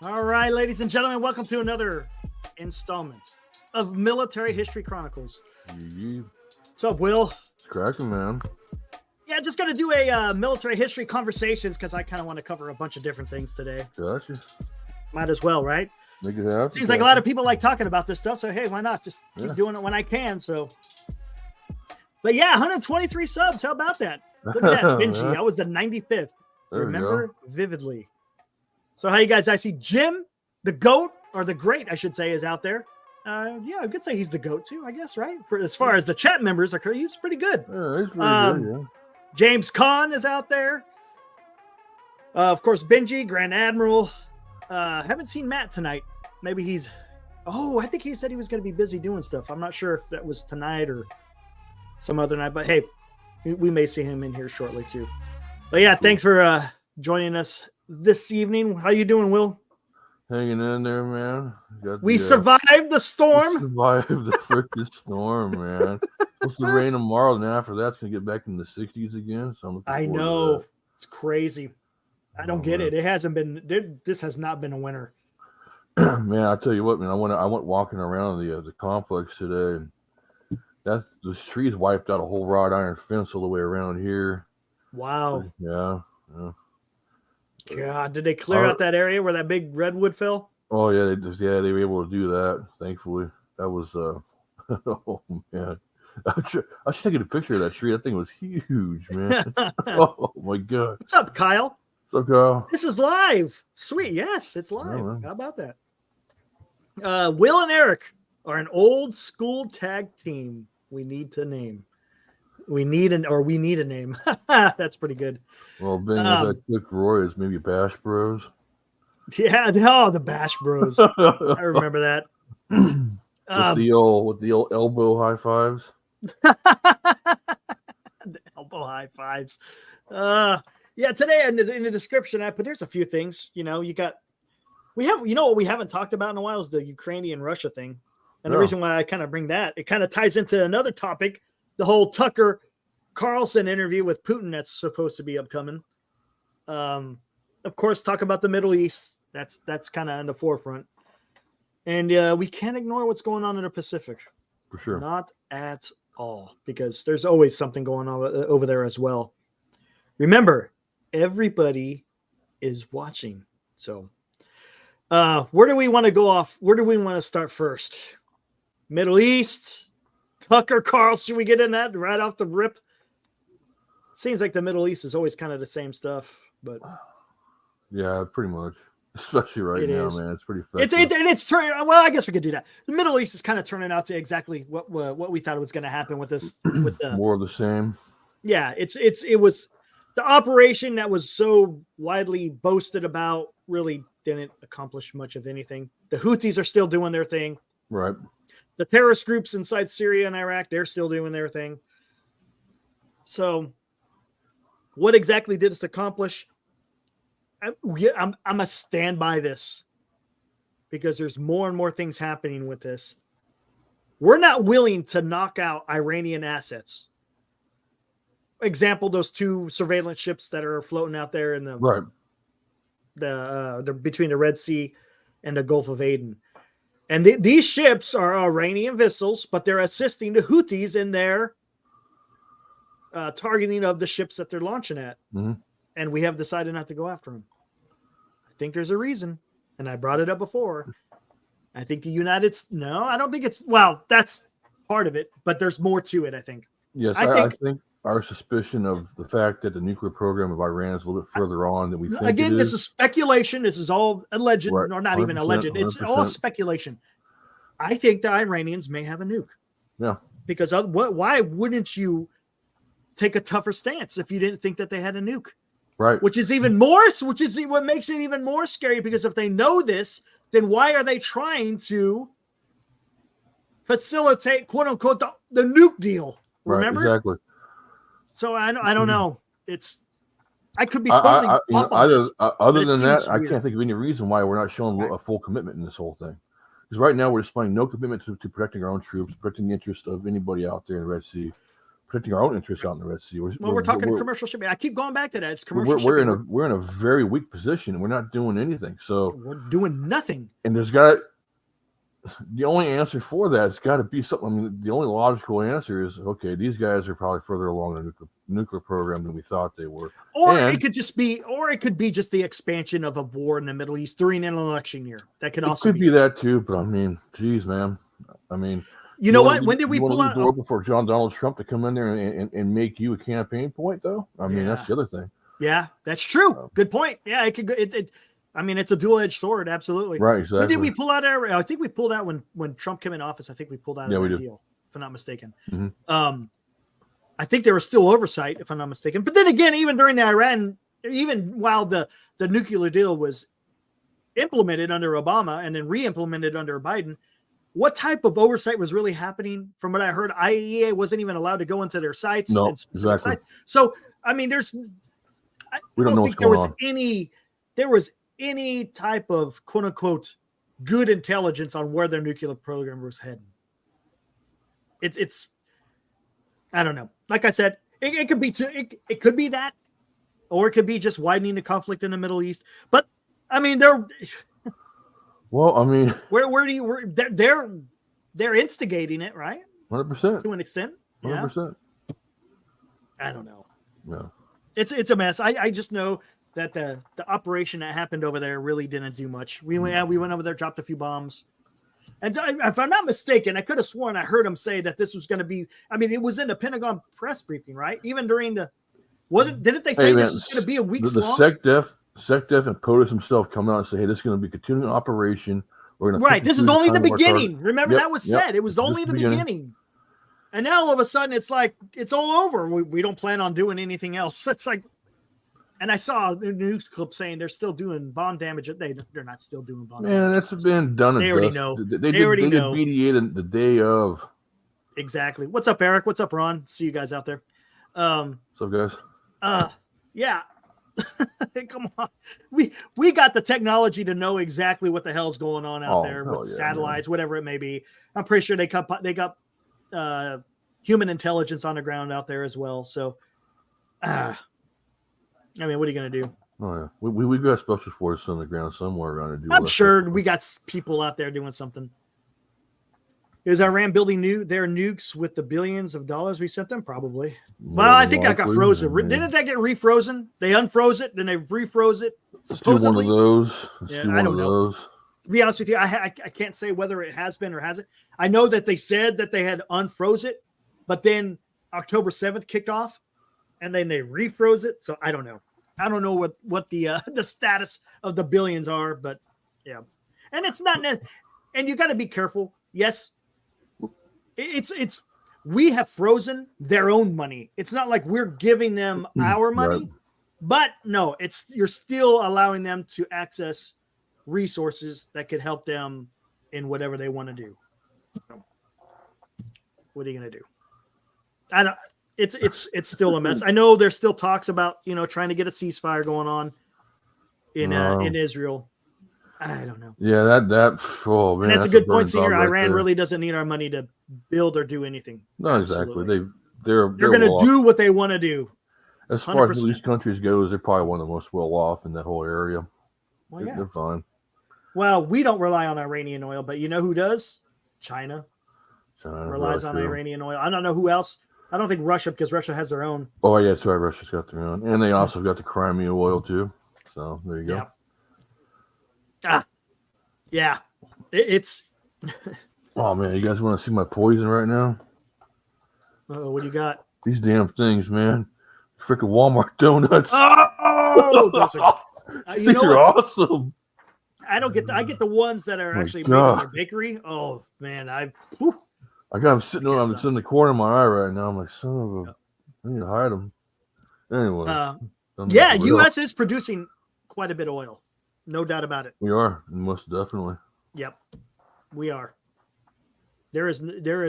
All right, ladies and gentlemen, welcome to another installment of Military History Chronicles. You What's up, Will? cracking, man. Yeah, just going to do a military history conversations because I kind of want to cover a bunch of different things today. Gotcha. Might as well, right? Make it happen. Seems like a lot of people like talking about this stuff, so hey, why not? Just keep Yeah. doing it when I can. But yeah, 123 subs. How about that? Look at that, Benji. I was the 95th. There we Remember vividly. So how you guys? I see Jim, the GOAT, or the Great, I should say, is out there. Yeah, I could say he's the GOAT too, I guess, right? For as far as the chat members are, he's pretty good. Yeah, he's pretty good, yeah. James Kahn is out there. Of course, Benji, Grand Admiral. Haven't seen Matt tonight. Maybe he's. Oh, I think he said he was going to be busy doing stuff. I'm not sure if that was tonight or some other night, but hey, we may see him in here shortly too. But yeah, thanks for joining us this evening. How you doing, Will? Hanging in there, man. We survived the storm. We survived the freaking storm, man. Supposed to rain tomorrow, and after that, it's gonna get back in the 60s again. So I'm looking I forward to know that. it's crazy. I don't get it. It hasn't been. This has not been a winter. Man, I tell you what, man. I went walking around the complex today, and the trees wiped out a whole wrought iron fence all the way around here. Wow. Yeah. God, did they clear out that area where that big redwood fell? Oh yeah, they were able to do that. Thankfully, that was oh man, I should take a picture of that tree. That thing was huge, man. Oh my god. What's up, Kyle? What's up, Kyle? This is live. Sweet, yes, it's live. Yeah, how about that? Will and Eric are an old school tag team. We need to name. We need a name. That's pretty good. Well, being as I took Roy as maybe Bash Bros. Yeah, the Bash Bros. I remember that. with the old elbow high fives. The elbow high fives. Yeah, today in the description I put there's a few things. We have what we haven't talked about in a while is the Ukrainian Russia thing. And the reason why I kind of bring that, it kind of ties into another topic, the whole Tucker Carlson interview with Putin that's supposed to be upcoming. Of course, talk about the Middle East. That's kind of on the forefront. And we can't ignore what's going on in the Pacific. For sure. Not at all, because there's always something going on over there as well. Remember, everybody is watching. So where do we want to go off? Where do we want to start first? Middle East, Tucker Carlson. Should we get in that right off the rip? Seems like the Middle East is always kind of the same stuff, but yeah, pretty much. Especially right now, man. It's pretty fast. It's turning. Well, I guess we could do that. The Middle East is kind of turning out to exactly what we thought was going to happen with this. With the more of the same. Yeah, it was the operation that was so widely boasted about. Really didn't accomplish much of anything. The Houthis are still doing their thing. Right. The terrorist groups inside Syria and Iraq, they're still doing their thing. So, what exactly did this accomplish? I'm a stand by this because there's more and more things happening with this. We're not willing to knock out Iranian assets. Example, those two surveillance ships that are floating out there in the between the Red Sea and the Gulf of Aden. And these ships are Iranian vessels, but they're assisting the Houthis in their targeting of the ships that they're launching at. Mm-hmm. And we have decided not to go after them. I think there's a reason. And I brought it up before. I think no, I don't think that's part of it, but there's more to it, I think. Yes, I think our suspicion of the fact that the nuclear program of Iran is a little bit further on than we think. Again, this is speculation. This is all alleged, or not even alleged. 100%. It's all speculation. I think the Iranians may have a nuke. Yeah. Because why wouldn't you take a tougher stance if you didn't think that they had a nuke? Right. Which is what makes it even more scary, because if they know this, then why are they trying to facilitate, quote unquote, the nuke deal? Remember? Right, exactly. So I don't know. I could be totally other than that, I can't think of any reason why we're not showing a full commitment in this whole thing. Because right now we're displaying no commitment to protecting our own troops, protecting the interest of anybody out there in the Red Sea. protecting our own interests out in the Red Sea. We're talking commercial shipping. I keep going back to that. It's commercial shipping. We're in a very weak position, and we're not doing anything. So we're doing nothing. And the only answer for that has got to be something. I mean, the only logical answer is, okay, these guys are probably further along in the nuclear program than we thought they were. Or it could be just the expansion of a war in the Middle East during an election year. That could also be that too. But I mean, geez, man. I mean, you know what? When did we pull out the door before Donald Trump to come in there and make you a campaign point, though? I mean, that's the other thing. Yeah, that's true. Good point. Yeah, it could. I mean, it's a dual-edged sword. Absolutely. Right. Exactly. When did we pull out I think we pulled out when Trump came in office. I think we pulled out of that deal, if I'm not mistaken. Mm-hmm. I think there was still oversight, if I'm not mistaken. But then again, even during the Iran, even while the nuclear deal was implemented under Obama and then re-implemented under Biden, what type of oversight was really happening? From what I heard, IAEA wasn't even allowed to go into their sites. No, exactly. Sites. So, I mean, we don't know what's going on. There was any type of quote unquote good intelligence on where their nuclear program was heading. It's I don't know. Like I said, it could be it could be that, or it could be just widening the conflict in the Middle East. But I mean, well, I mean, they're instigating it, right? 100% to an extent. 100%. I don't know. No, it's a mess. I just know that the operation that happened over there really didn't do much. We went over there, dropped a few bombs. And if I'm not mistaken, I could have sworn I heard him say that this was going to be, I mean, it was in the Pentagon press briefing, right? Even during didn't they say this was going to be a week's long? The SecDef and POTUS himself come out and say, hey, this is going to be a continuing operation. We're going to right. This is only the beginning. Remember, that was said. It was only the beginning. And now all of a sudden it's like, it's all over. We don't plan on doing anything else. It's like, and I saw the news clip saying they're still doing bomb damage. They're not still doing bomb damage. Man, that's been done. They already know. They already know. BDA the day of. Exactly. What's up, Eric? What's up, Ron? See you guys out there. What's up, guys? Yeah. Come on. We got the technology to know exactly what the hell's going on out there with satellites, whatever it may be. I'm pretty sure they got human intelligence on the ground out there as well. So, I mean, what are you going to do? Oh, yeah. We've got special forces on the ground somewhere around to do. I'm sure we got people out there doing something. Is Iran building their nukes with the billions of dollars we sent them? Probably. Well, I think that got frozen. Didn't that get refrozen? They unfroze it, then they refroze it. Supposedly. Let's do one I of don't know. those. To be honest with you, I can't say whether it has been or hasn't. I know that they said that they had unfroze it, but then October 7th kicked off, and then they refroze it. So I don't know. I don't know what the status of the billions are, but yeah, and it's not. And you got to be careful. Yes, it's we have frozen their own money. It's not like we're giving them our money, right. But no, you're still allowing them to access resources that could help them in whatever they want to do. So, what are you going to do? I don't. It's still a mess. I know there's still talks about trying to get a ceasefire going on in Israel. I don't know. Yeah, that. Oh man, and that's a good point, Senior. Iran really doesn't need our money to build or do anything. No, exactly. They're going to do what they want to do. As far 100%. As these countries goes, they're probably one of the most well off in that whole area. Well, yeah. They're fine. Well, we don't rely on Iranian oil, but you know who does? China relies on Iranian oil. I don't know who else. I don't think Russia, because Russia has their own. Oh, yeah, that's right. Russia's got their own. And they also got the Crimea oil, too. So, there you go. Yeah. It's. Oh, man. You guys want to see my poison right now? Oh, what do you got? These damn things, man. Freaking Walmart donuts. Oh! These are awesome. I get the ones that are actually made in the bakery. Oh, man. I got them sitting on. It's in the corner of my eye right now. I'm like, son of a. I need to hide them. Anyway. Yeah, U.S. is producing quite a bit of oil. No doubt about it. We are, most definitely. Yep, we are. There is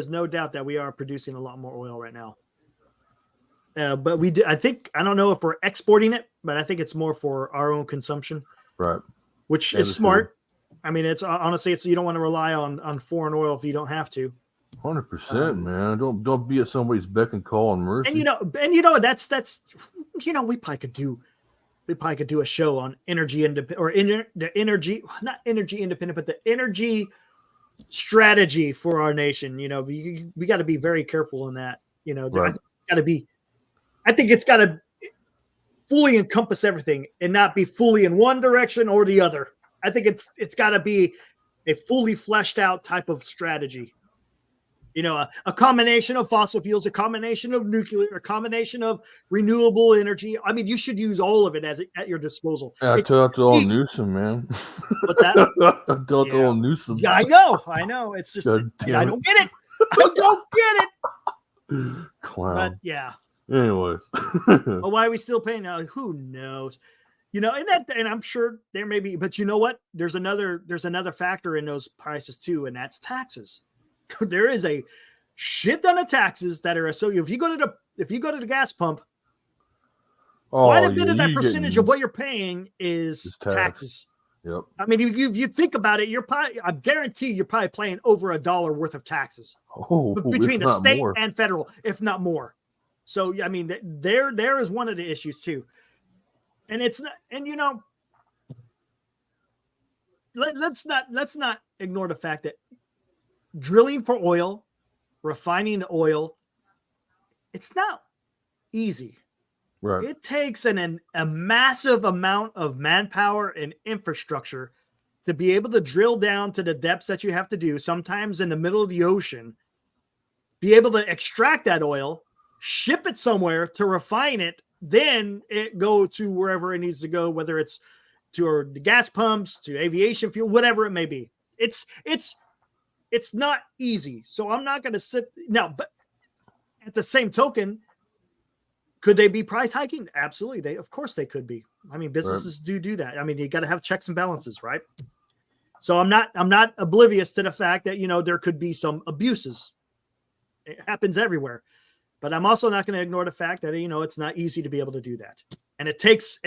no doubt that we are producing a lot more oil right now. But we do. I don't know if we're exporting it, but I think it's more for our own consumption. Right. Which is smart. I mean, it's honestly, you don't want to rely on foreign oil if you don't have to. 100%, man. Don't be at somebody's beck and call and mercy. And that's we probably could do a show on energy independent or the energy, not energy independent, but the energy strategy for our nation. We got to be very careful in that. Right. I think it's got to fully encompass everything and not be fully in one direction or the other. I think it's got to be a fully fleshed out type of strategy. A combination of fossil fuels, a combination of nuclear, a combination of renewable energy. I mean, you should use all of it at your disposal. Yeah, I tell that to old Newsom, man. What's that? I tell it to old Newsom. Yeah, I know. It's just, I don't get it. I don't get it. Clown. But yeah. Anyways. But why are we still paying now? Who knows? And I'm sure there may be, but you know what? There's another factor in those prices too, and that's taxes. There is a shit ton of taxes that are so if you go to the gas pump, quite a bit of that percentage of what you're paying is taxes. Yep. I mean, if you think about it, I guarantee you're probably paying over $1 worth of taxes between the state and federal, if not more. So I mean, there is one of the issues too, and it's not, and let's not ignore the fact that drilling for oil, refining the oil, it's not easy. Right. It takes a massive amount of manpower and infrastructure to be able to drill down to the depths that you have to do, sometimes in the middle of the ocean, be able to extract that oil, ship it somewhere to refine it, then it go to wherever it needs to go, whether it's to the gas pumps, to aviation fuel, whatever it may be. It's not easy. So I'm not going to sit now, but at the same token, could they be price hiking? Absolutely. Of course they could be. I mean, businesses do that. I mean, you got to have checks and balances, right? So I'm not oblivious to the fact that, there could be some abuses. It happens everywhere, but I'm also not going to ignore the fact that, it's not easy to be able to do that. And it takes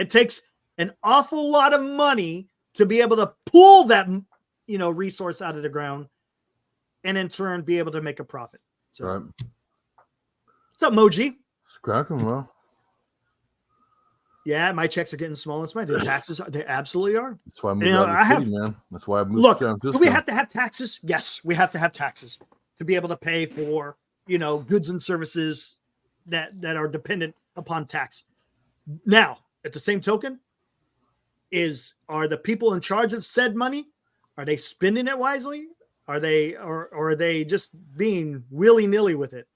an awful lot of money to be able to pull that, resource out of the ground and in turn be able to make a profit. So, right. What's up, Moji? It's cracking, well. Yeah, my checks are getting smaller. It's my taxes. They absolutely are. That's why I moved out of the city, man. That's why I moved to San Francisco. Do we have to have taxes? Yes, we have to have taxes to be able to pay for, goods and services that are dependent upon tax. Now, at the same token, are the people in charge of said money, are they spending it wisely? Are they just being willy-nilly with it?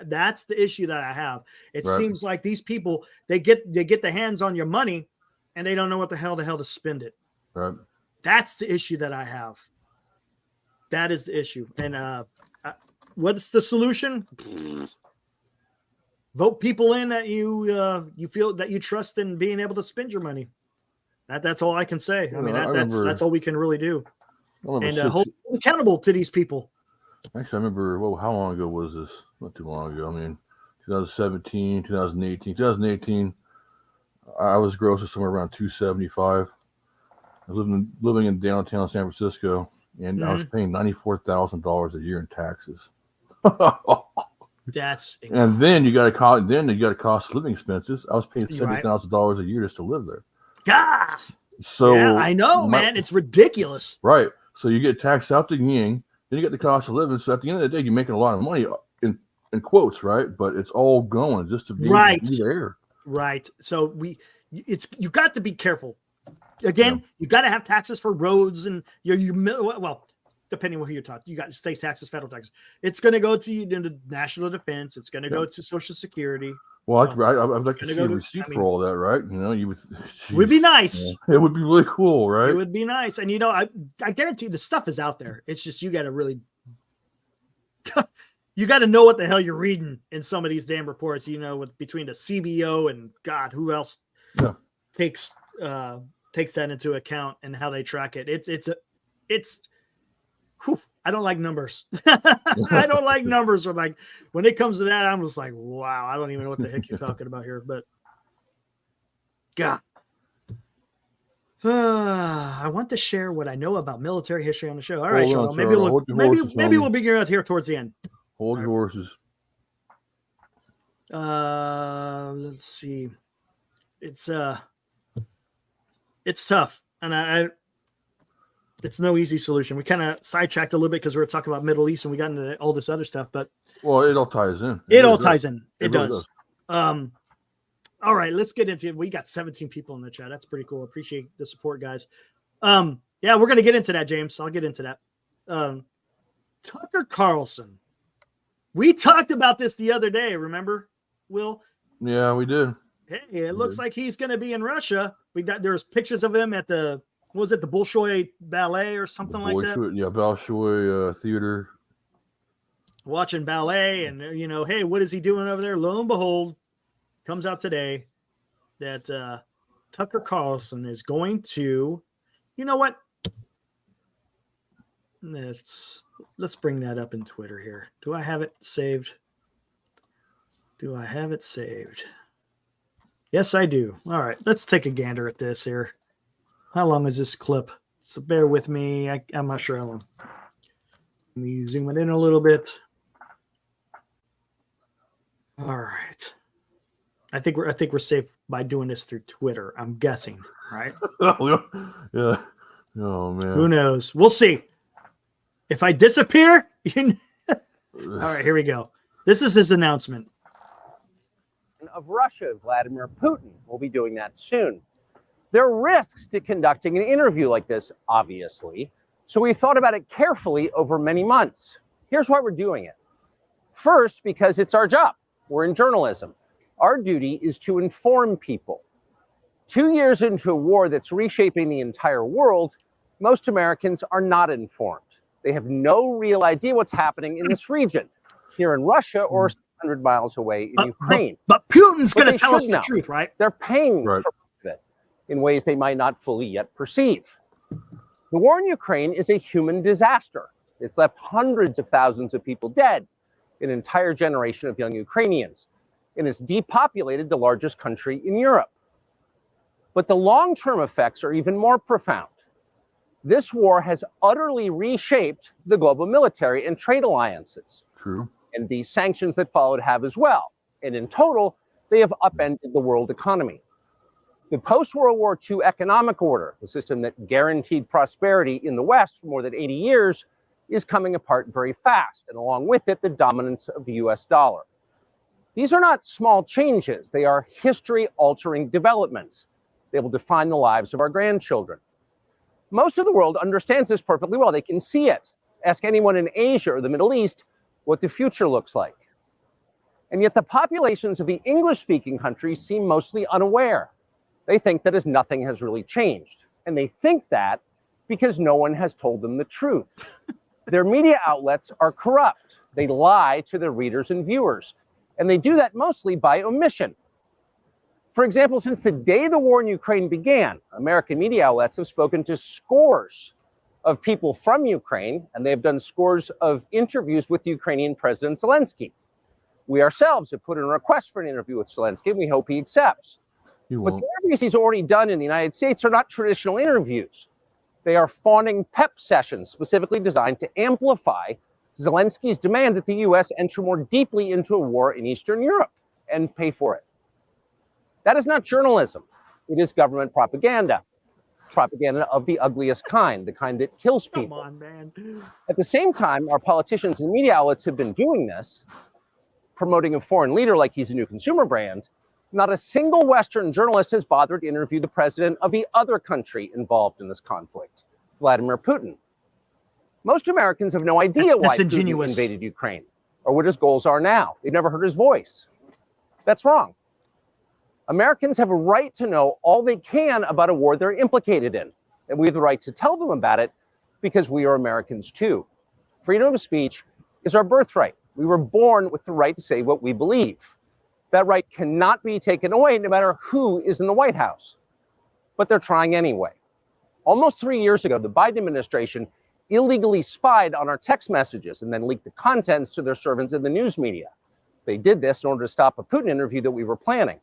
That's the issue that I have. It seems like these people, they get the hands on your money and they don't know what the hell to spend it. Right. That's the issue that I have. That is the issue. And what's the solution? Vote people in that you feel that you trust in being able to spend your money. That's all I can say. I mean, that's all we can really do. And hold accountable to these people. Actually, I remember, how long ago was this? Not too long ago. I mean, 2017, 2018. 2018, I was grossing somewhere around $275. I was living in downtown San Francisco, and I was paying $94,000 a year in taxes. That's and then you got to cost of living expenses. I was paying $70,000 a year just to live there. God. So yeah, I know, man. It's ridiculous. Right. So you get taxed out the yin, then you get the cost of living. So at the end of the day, you're making a lot of money in quotes, right? But it's all going just to be there. Right. So you got to be careful. Again, you got to have taxes for roads and depending on who you're talking, you got state taxes, federal taxes. It's going to go to the national defense. It's going to go to Social Security. Well, I'd like to see a receipt for all that, right? Would be nice. It would be really cool, right? It would be nice. And, I guarantee the stuff is out there. It's just you got to really you got to know what the hell you're reading in some of these damn reports, between the CBO and God, who else takes that into account and how they track it. I don't like numbers. I don't like numbers. Or like when it comes to that, I'm just like, wow, I don't even know what the heck you're talking about here. But God, I want to share what I know about military history on the show. All right, Sean, maybe we'll figure out here towards the end. Hold your horses. Let's see. It's tough, and it's no easy solution. We kind of sidetracked a little bit because we were talking about Middle East and we got into all this other stuff, but Well, it all ties in. it all ties in. It really does. All right, let's get into it. We got 17 people in the chat. That's pretty cool. Appreciate the support, guys. Yeah, we're gonna get into that, James. I'll get into that. Tucker Carlson. We talked about this the other day. Remember, Will? Yeah, we did. Hey, it looks like he's going to be in Russia. There's pictures of him at the Bolshoi Ballet or something like that? Yeah, Bolshoi Theater. Watching ballet, and hey, what is he doing over there? Lo and behold, comes out today that Tucker Carlson is going to, you know what? Let's bring that up in Twitter here. Do I have it saved? Yes, I do. All right, let's take a gander at this here. How long is this clip? So bear with me. I'm not sure how long. Let me zoom it in a little bit. All right. I think we're safe by doing this through Twitter. I'm guessing, right? Yeah. Oh man. Who knows? We'll see. If I disappear, all right, here we go. This is his announcement. Of Russia, Vladimir Putin will be doing that soon. There are risks to conducting an interview like this, obviously, so we thought about it carefully over many months. Here's why we're doing it. First, because it's our job. We're in journalism. Our duty is to inform people. 2 years into a war that's reshaping the entire world, most Americans are not informed. They have no real idea what's happening in this region, here in Russia or 100 miles away in Ukraine. But Putin's going to tell us the truth, right? They're paying for it in ways they might not fully yet perceive. The war in Ukraine is a human disaster. It's left hundreds of thousands of people dead, an entire generation of young Ukrainians, and it's depopulated the largest country in Europe. But the long-term effects are even more profound. This war has utterly reshaped the global military and trade alliances. True. And the sanctions that followed have as well. And in total, they have upended the world economy. The post-World War II economic order, the system that guaranteed prosperity in the West for more than 80 years, is coming apart very fast, and along with it, the dominance of the US dollar. These are not small changes. They are history-altering developments. They will define the lives of our grandchildren. Most of the world understands this perfectly well. They can see it. Ask anyone in Asia or the Middle East what the future looks like. And yet the populations of the English-speaking countries seem mostly unaware. They think that as nothing has really changed. And they think that because no one has told them the truth. Their media outlets are corrupt. They lie to their readers and viewers. And they do that mostly by omission. For example, since the day the war in Ukraine began, American media outlets have spoken to scores of people from Ukraine, and they have done scores of interviews with Ukrainian President Zelensky. We ourselves have put in a request for an interview with Zelensky, and we hope he accepts. But the interviews he's already done in the United States are not traditional interviews. They are fawning pep sessions specifically designed to amplify Zelensky's demand that the U.S. enter more deeply into a war in Eastern Europe and pay for it. That is not journalism. It is government propaganda. Propaganda of the ugliest kind, the kind that kills people. Come on, man. At the same time, our politicians and media outlets have been doing this, promoting a foreign leader like he's a new consumer brand. Not a single Western journalist has bothered to interview the president of the other country involved in this conflict, Vladimir Putin. Most Americans have no idea why Putin invaded Ukraine or what his goals are now. They've never heard his voice. That's wrong. Americans have a right to know all they can about a war they're implicated in, and we have the right to tell them about it because we are Americans too. Freedom of speech is our birthright. We were born with the right to say what we believe. That right cannot be taken away no matter who is in the White House. But they're trying anyway. Almost 3 years ago, the Biden administration illegally spied on our text messages and then leaked the contents to their servants in the news media. They did this in order to stop a Putin interview that we were planning.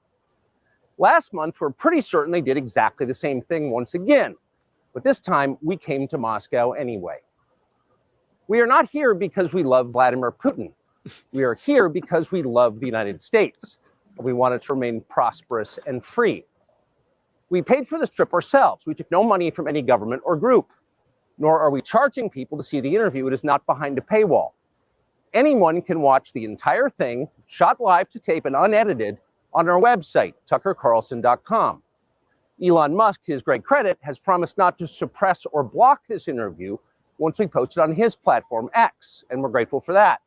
Last month, we're pretty certain they did exactly the same thing once again. But this time, we came to Moscow anyway. We are not here because we love Vladimir Putin. We are here because we love the United States. We want it to remain prosperous and free. We paid for this trip ourselves. We took no money from any government or group, nor are we charging people to see the interview. It is not behind a paywall. Anyone can watch the entire thing, shot live to tape and unedited, on our website, tuckercarlson.com. Elon Musk, to his great credit, has promised not to suppress or block this interview once we post it on his platform, X, and we're grateful for that.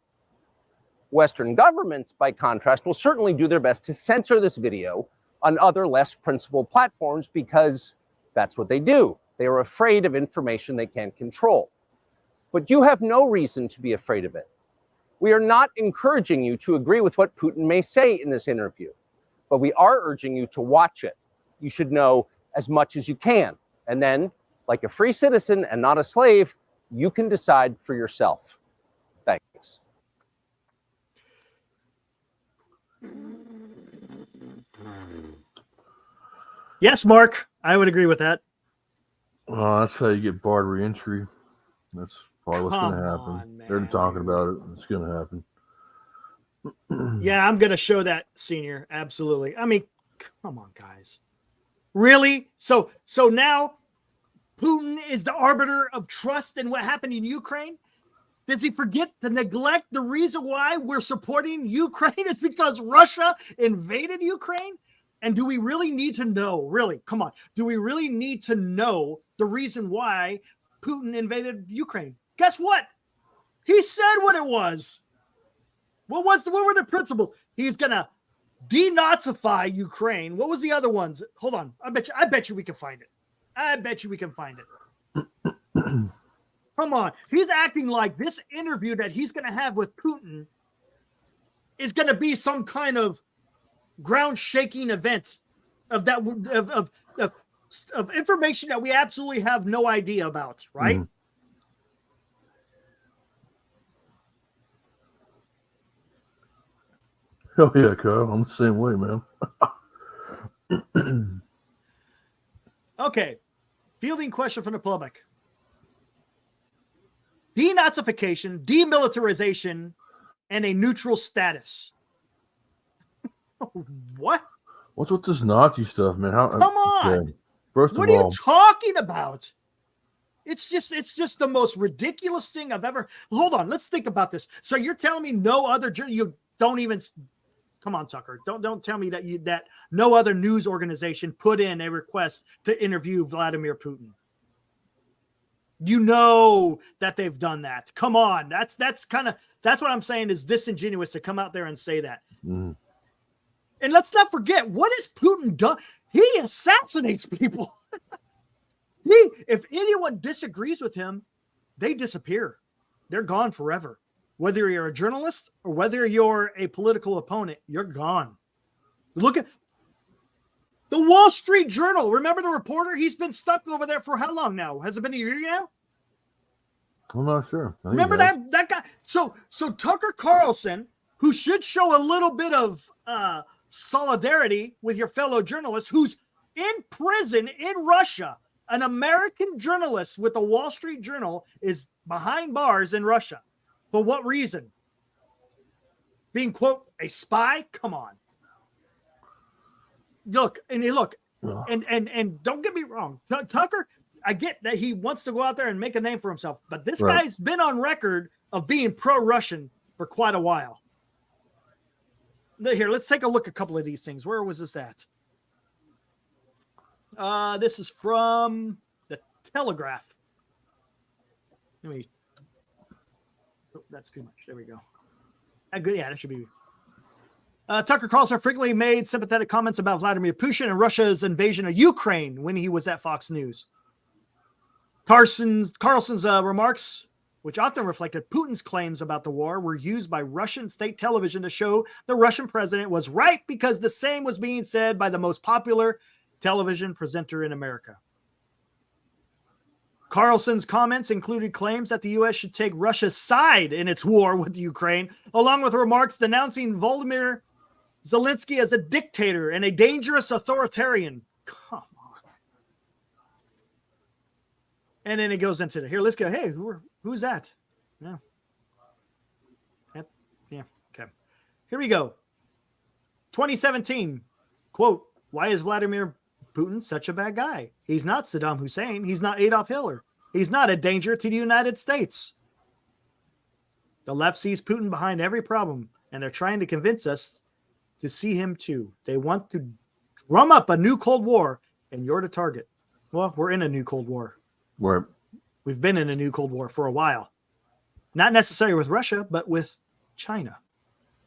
Western governments, by contrast, will certainly do their best to censor this video on other less principled platforms because that's what they do. They are afraid of information they can't control. But you have no reason to be afraid of it. We are not encouraging you to agree with what Putin may say in this interview, but we are urging you to watch it. You should know as much as you can. And then, like a free citizen and not a slave, you can decide for yourself. Thanks. Yes, Mark, I would agree with that. Well, that's how you get barred re-entry. That's probably what's going Come to happen. on, They're man. talking about it. It's going to happen. Yeah, I'm going to show that, Senior. Absolutely. I mean, come on, guys. Really? So now Putin is the arbiter of trust in what happened in Ukraine? Does he forget to neglect the reason why we're supporting Ukraine is because Russia invaded Ukraine? And do we really need to know, really, come on, do we really need to know the reason why Putin invaded Ukraine? Guess what? He said what it was. What were the principles? He's going to denazify Ukraine. What was the other ones? Hold on. I bet you we can find it. I bet you we can find it. Come on. He's acting like this interview that he's going to have with Putin is going to be some kind of ground shaking event of that of information that we absolutely have no idea about, right? Mm-hmm. Oh yeah, Kyle. I'm the same way, man. Okay. Fielding question from the public. Denazification, demilitarization, and a neutral status. What? What's with this Nazi stuff, man? How? Come on. Okay. First What of are all, you talking about? It's just the most ridiculous thing I've ever. Hold on, let's think about this. So you're telling me no other you don't even. Come on, Tucker. Don't tell me that no other news organization put in a request to interview Vladimir Putin. You know that they've done that. Come on. That's what I'm saying is disingenuous to come out there and say that. mm, And let's not forget, what has Putin done? He assassinates people. If anyone disagrees with him, they disappear. They're gone forever. Whether you're a journalist or whether you're a political opponent, you're gone. Look at the Wall Street Journal. Remember the reporter? He's been stuck over there for how long now? Has it been a year now? I'm not sure. I think Remember he has. that guy? So Tucker Carlson, who should show a little bit of solidarity with your fellow journalist, who's in prison in Russia, an American journalist with the Wall Street Journal is behind bars in Russia. For what reason? Being, quote, a spy? Come on. Look, and don't get me wrong. Tucker, I get that he wants to go out there and make a name for himself, but this Right. guy's been on record of being pro-Russian for quite a while. Here, let's take a look at a couple of these things. Where was this at? This is from the Telegraph. Let me. Oh, that's too much. There we go. Yeah, that should be. Tucker Carlson frequently made sympathetic comments about Vladimir Putin and Russia's invasion of Ukraine when he was at Fox News. Carlson's remarks, which often reflected Putin's claims about the war, were used by Russian state television to show the Russian president was right because the same was being said by the most popular television presenter in America. Carlson's comments included claims that the U.S. should take Russia's side in its war with Ukraine, along with remarks denouncing Volodymyr Zelensky as a dictator and a dangerous authoritarian. Come on. And then it goes into here. Let's go. Hey, who's that? No. Yeah. Okay. Here we go. 2017, quote, why is Vladimir Putin such a bad guy? He's not Saddam Hussein. He's not Adolf Hitler. He's not a danger to the United States. The left sees Putin behind every problem, and they're trying to convince us to see him too. They want to drum up a new Cold War, and you're the target. Well, we're in a new Cold War. Right. We've been in a new Cold War for a while. Not necessarily with Russia, but with China.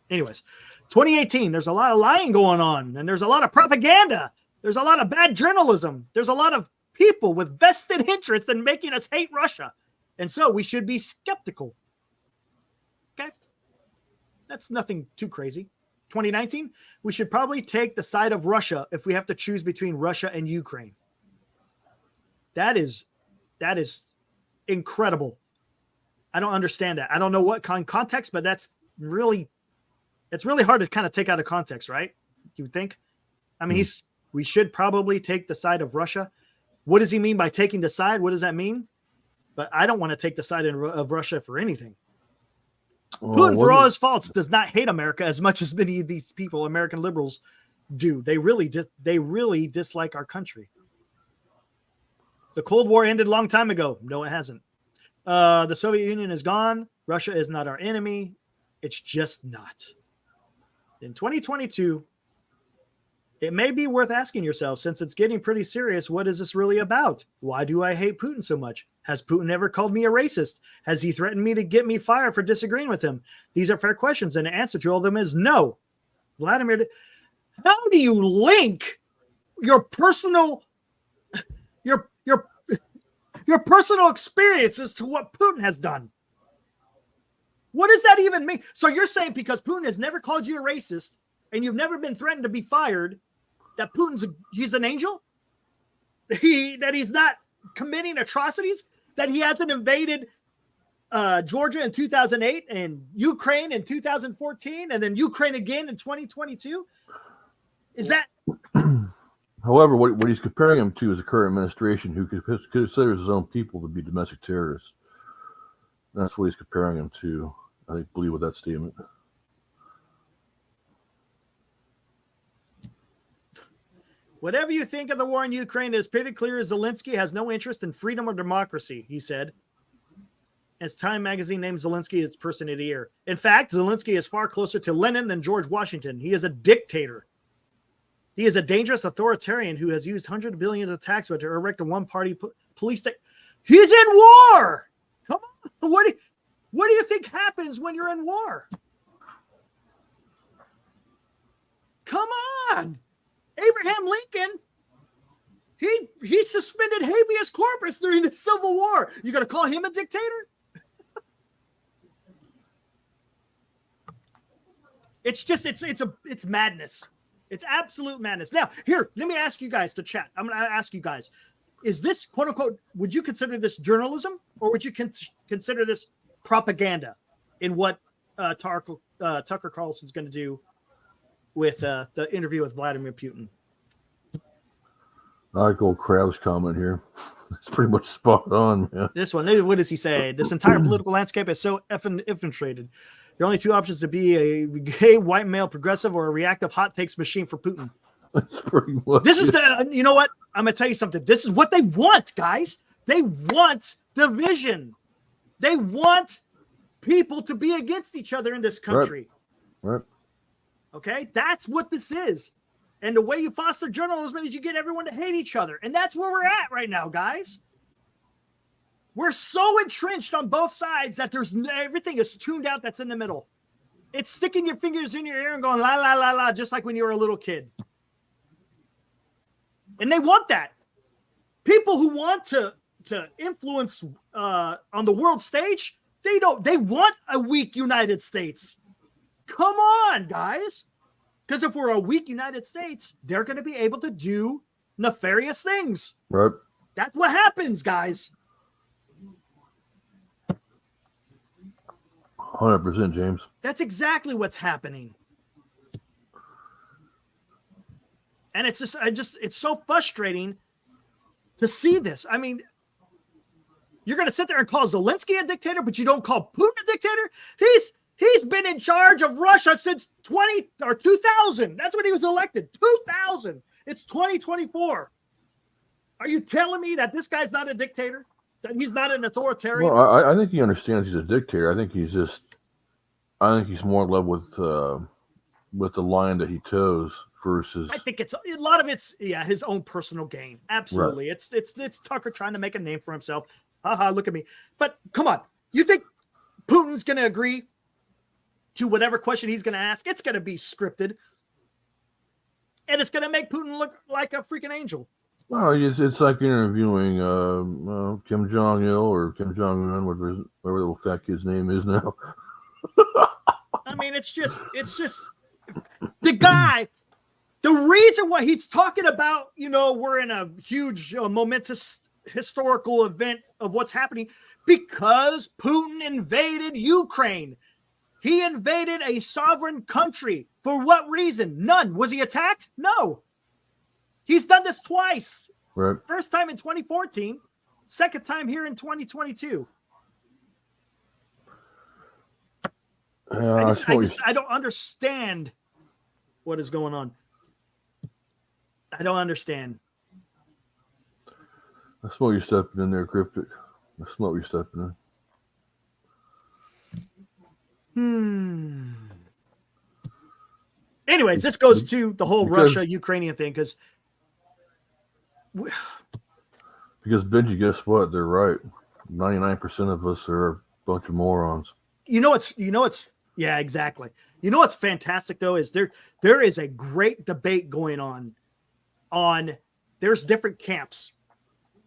Anyways, 2018, there's a lot of lying going on, and there's a lot of propaganda. There's a lot of bad journalism. There's a lot of people with vested interest in making us hate Russia. And so we should be skeptical. Okay? That's nothing too crazy. 2019, we should probably take the side of Russia if we have to choose between Russia and Ukraine. That is incredible. I don't understand that. I don't know what context, but it's really hard to kind of take out of context, right? You would think. I mean, we should probably take the side of Russia. What does he mean by taking the side? What does that mean? But I don't want to take the side of Russia for anything. Putin, for all his faults, does not hate America as much as many of these people, American liberals, do. They really dislike our country. The Cold War ended a long time ago. No, it hasn't. The Soviet Union is gone. Russia is not our enemy. It's just not. In 2022, it may be worth asking yourself, since it's getting pretty serious, what is this really about? Why do I hate Putin so much? Has Putin ever called me a racist? Has he threatened me to get me fired for disagreeing with him? These are fair questions, and the answer to all of them is no. Vladimir, how do you link your personal experiences to what Putin has done? What does that even mean? So you're saying because Putin has never called you a racist and you've never been threatened to be fired, that he's an angel? That he's not committing atrocities? That he hasn't invaded Georgia in 2008 and Ukraine in 2014 and then Ukraine again in 2022? Is that... However, what he's comparing him to is the current administration who considers his own people to be domestic terrorists. That's what he's comparing him to, I believe, with that statement. Whatever you think of the war in Ukraine, it is pretty clear Zelensky has no interest in freedom or democracy, he said. As Time magazine named Zelensky its person of the year. In fact, Zelensky is far closer to Lenin than George Washington. He is a dictator. He is a dangerous authoritarian who has used hundreds of billions of tax to erect a one-party police state. He's in war! Come on. What do you think happens when you're in war? Come on. Abraham Lincoln, he suspended habeas corpus during the Civil War. You going to call him a dictator? It's madness. It's absolute madness. Now, here, let me ask you guys to chat. I'm going to ask you guys, is this, quote unquote, would you consider this journalism or would you consider this propaganda in what Tucker Carlson's going to do with the interview with Vladimir Putin? I like old Krabs' comment here. It's pretty much spot on, man. This one, what does he say? This entire political landscape is so infiltrated. There are only two options: to be a gay white male progressive or a reactive hot takes machine for Putin. That's pretty much this is you know what? I'm going to tell you something. This is what they want, guys. They want division. They want people to be against each other in this country. Right. Okay? That's what this is. And the way you foster journalism is you get everyone to hate each other. And that's where we're at right now, guys. We're so entrenched on both sides that everything is tuned out that's in the middle. It's sticking your fingers in your ear and going la, la, la, la, just like when you were a little kid. And they want that. People who want to influence on the world stage, they want a weak United States. Come on, guys. Because if we're a weak United States, they're going to be able to do nefarious things. Right. That's what happens, guys. 100%, James. That's exactly what's happening. And it's it's so frustrating to see this. I mean, you're going to sit there and call Zelensky a dictator, but you don't call Putin a dictator? He's He's been in charge of Russia since 2000. That's when he was elected. 2000. It's 2024. Are you telling me that this guy's not a dictator? That he's not an authoritarian? Well, I think he understands he's a dictator. I think he's more in love with the line that he chose versus. I think it's a lot of it's his own personal gain. Absolutely. Right. It's Tucker trying to make a name for himself. Haha, look at me. But come on. You think Putin's going to agree to whatever question he's going to ask? It's going to be scripted. And it's going to make Putin look like a freaking angel. Well, it's like interviewing Kim Jong-il or Kim Jong-un, whatever the little fat kid's name is now. I mean, it's just the guy. The reason why he's talking about, we're in a huge, momentous historical event of what's happening because Putin invaded Ukraine. He invaded a sovereign country. For what reason? None. Was he attacked? No. He's done this twice. Right. First time in 2014, second time here in 2022. I don't understand what is going on. I don't understand. I smell you stepping in there, Cryptic. I smell you stepping in. Anyways, this goes to the whole Russia-Ukrainian thing because Benji, guess what? They're right. 99% of us are a bunch of morons. Yeah, exactly. You know what's fantastic though is there is a great debate going on there's different camps.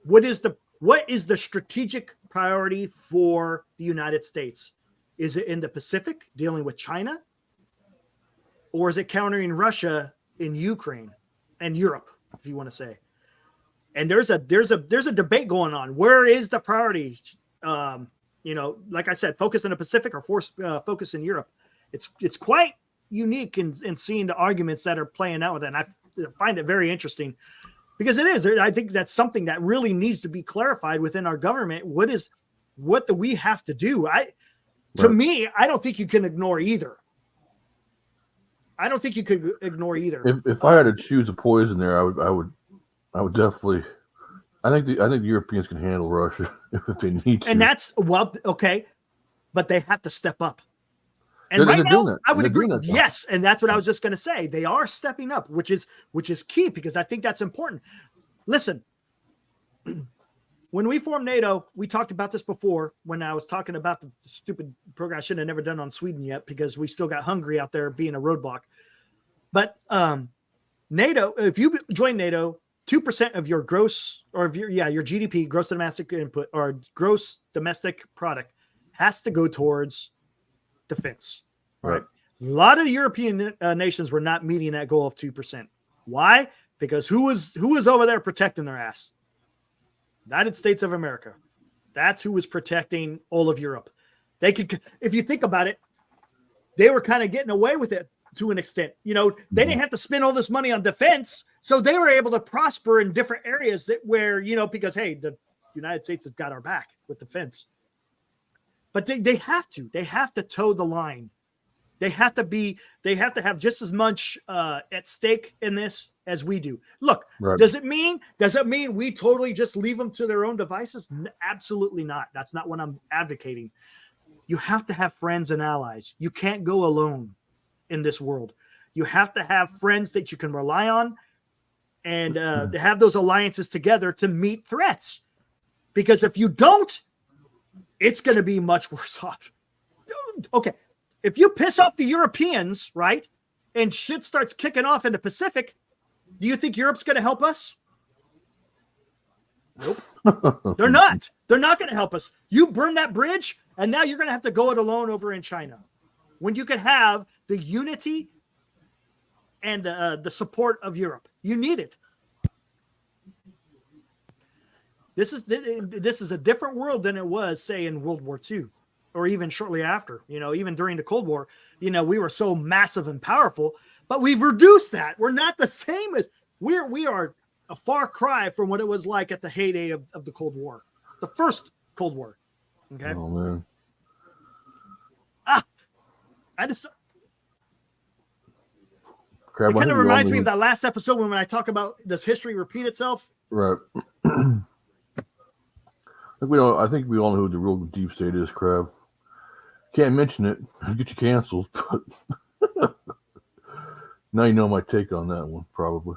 What is the strategic priority for the United States? Is it in the Pacific dealing with China? Or is it countering Russia in Ukraine and Europe, if you want to say? And there's a debate going on. Where is the priority? Like I said, focus in the Pacific or focus in Europe. It's quite unique in seeing the arguments that are playing out with it. And I find it very interesting because it is. I think that's something that really needs to be clarified within our government. What do we have to do? To me, I don't think you can ignore either. I don't think you could ignore either. If I had to choose a poison there, I would definitely. I think the Europeans can handle Russia if they need to. And that's okay, but they have to step up. And right now, I would agree. Yes, and that's what I was just going to say. They are stepping up, which is key because I think that's important. Listen, when we formed NATO, we talked about this before when I was talking about the stupid program I should have never done on Sweden yet because we still got Hungary out there being a roadblock. But NATO, if you join NATO, 2% of your gross or your GDP, gross domestic input or gross domestic product has to go towards defense. Right. A lot of European nations were not meeting that goal of 2%. Why? Because who was over there protecting their ass? United States of America. That's who was protecting all of Europe. They could, if you think about it, they were kind of getting away with it to an extent. They didn't have to spend all this money on defense, so they were able to prosper in different areas because hey, the United States has got our back with defense. But they have to toe the line. They have to have just as much at stake in this as we do. Look, does it mean we totally just leave them to their own devices? Absolutely not. That's not what I'm advocating. You have to have friends and allies. You can't go alone in this world. You have to have friends that you can rely on and have those alliances together to meet threats. Because if you don't, it's going to be much worse off. Okay. If you piss off the Europeans, right, and shit starts kicking off in the Pacific, do you think Europe's going to help us? Nope. They're not. They're not going to help us. You burn that bridge, and now you're going to have to go it alone over in China. When you could have the unity and the support of Europe. You need it. This is a different world than it was, say, in World War II. Or even shortly after, even during the Cold War, we were so massive and powerful, but we've reduced that. We're not the same as we are a far cry from what it was like at the heyday of the Cold War, the first Cold War. Okay. Oh man. I just Crab, it I kind think of we all reminds me knew- of that last episode when I talk about does history repeat itself? Right. I think we all know who the real deep state is, Crab. Can't mention it. Get you canceled. But now you know my take on that one, probably.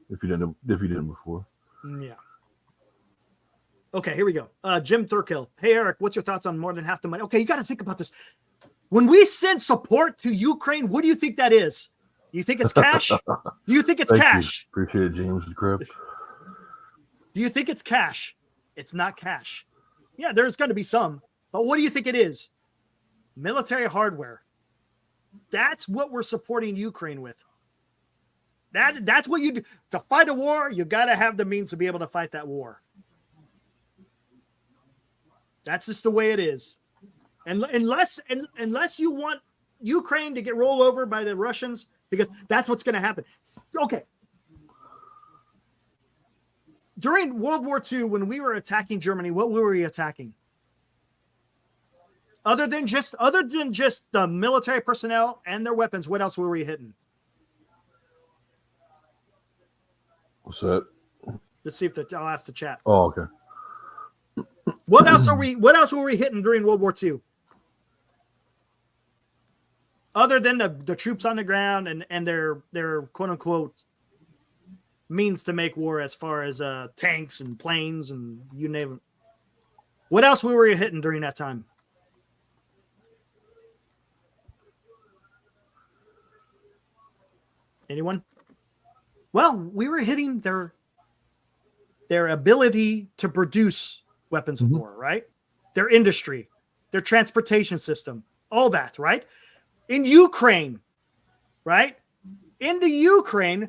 If you didn't before. Yeah. Okay, here we go. Jim Thurkill. Hey, Eric, what's your thoughts on more than half the money? Okay, you got to think about this. When we send support to Ukraine, what do you think that is? Do you think it's cash? Do you think it's Thank cash? You. Appreciate it, James and Crab. Do you think it's cash? It's not cash. Yeah, there's going to be some. But what do you think it is? Military hardware. That's what we're supporting Ukraine with. That's what you do. To fight a war, you got to have the means to be able to fight that war. That's just the way it is. And unless you want Ukraine to get rolled over by the Russians, because that's what's going to happen. Okay. During World War II, when we were attacking Germany, what were we attacking? Other than just the military personnel and their weapons, what else were we hitting? What's that? Let's see if I'll ask the chat. Oh, okay. What else were we hitting during World War II? Other than the troops on the ground and their quote unquote means to make war as far as tanks and planes and you name it. What else were we hitting during that time? Anyone? Well, we were hitting their ability to produce weapons of war, right? Their industry, their transportation system, all that, right? In Ukraine, right? In the Ukraine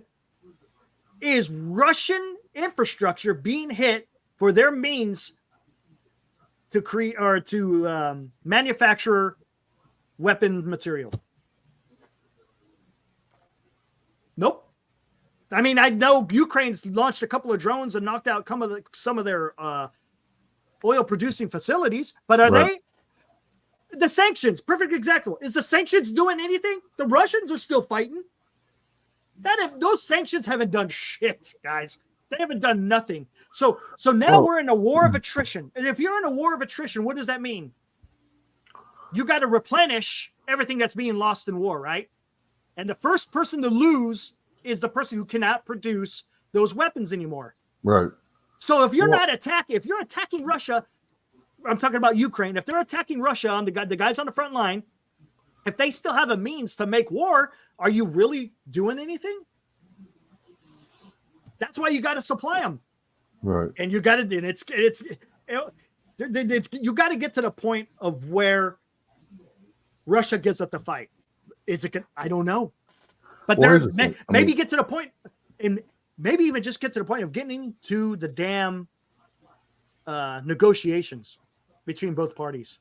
is Russian infrastructure being hit for their means to create or to manufacture weapon material. Nope. I mean, I know Ukraine's launched a couple of drones and knocked out some of their oil producing facilities, but are they? The sanctions, perfect example. Is the sanctions doing anything? The Russians are still fighting. Those sanctions haven't done shit, guys. They haven't done nothing. So now we're in a war of attrition. And if you're in a war of attrition, what does that mean? You got to replenish everything that's being lost in war, right? And the first person to lose is the person who cannot produce those weapons anymore. Right. So if you're if you're attacking Russia, I'm talking about Ukraine. If they're attacking Russia on the guys on the front line, if they still have a means to make war, are you really doing anything? That's why you got to supply them. Right. And you got to, you got to get to the point of where Russia gives up the fight. Is it? I don't know. But maybe get to the point, and maybe even just get to the point of getting to the damn negotiations between both parties.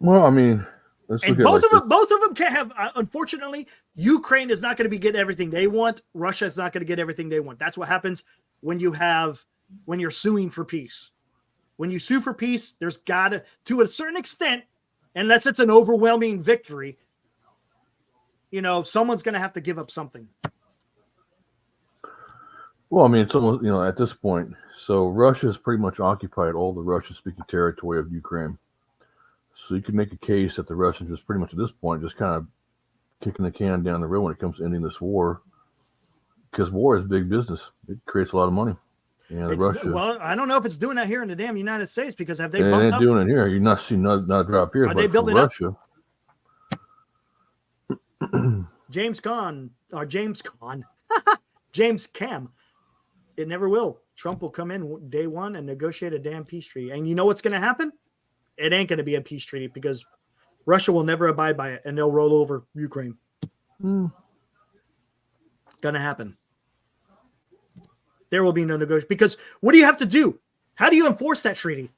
Well, I mean, and both of them can have. Unfortunately, Ukraine is not going to be getting everything they want. Russia is not going to get everything they want. That's what happens when you're suing for peace. When you sue for peace, there's to a certain extent, unless it's an overwhelming victory, someone's going to have to give up something. Well, I mean, it's almost, at this point, so Russia has pretty much occupied all the Russian-speaking territory of Ukraine. So you could make a case that the Russians just pretty much at this point just kind of kicking the can down the road when it comes to ending this war, because war is big business. It creates a lot of money. And Russia. Well, I don't know if it's doing that here in the damn United States, because have they bumped bumped up? Doing it here. You're not seeing not drop here. Are they building Russia? James Cam. It never will. Trump will come in day one and negotiate a damn peace treaty. And you know what's going to happen? It ain't going to be a peace treaty, because Russia will never abide by it, and they'll roll over Ukraine. It's going to happen. There will be no negotiation, because what do you have to do? How do you enforce that treaty?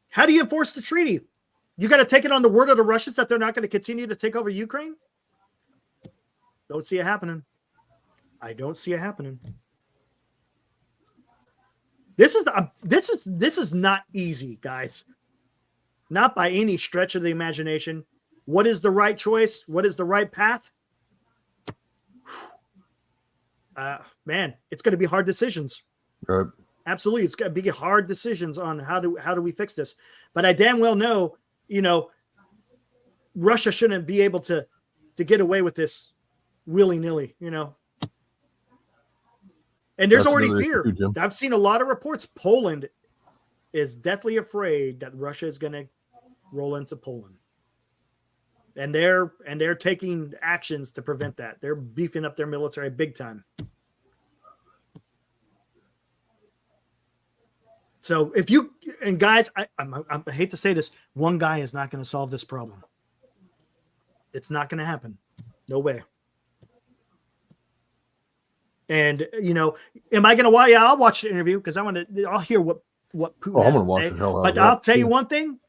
How do you enforce the treaty? You got to take it on the word of the Russians that they're not going to continue to take over Ukraine? Don't see it happening. I don't see it happening. This is not easy, guys. Not by any stretch of the imagination. What is the right choice? What is the right path? Man, it's going to be hard decisions. Right. Absolutely. It's going to be hard decisions on how do we fix this. But I damn well know, Russia shouldn't be able to get away with this willy-nilly, And there's already fear. I've seen a lot of reports. Poland is deathly afraid that Russia is going to roll into Poland. And they're taking actions to prevent that. They're beefing up their military big time. So if you and guys, I hate to say this, one guy is not going to solve this problem. It's not going to happen. No way. And am I going to watch? Yeah, I'll watch the interview because I'll hear what Putin has to say. But I'll tell you one thing: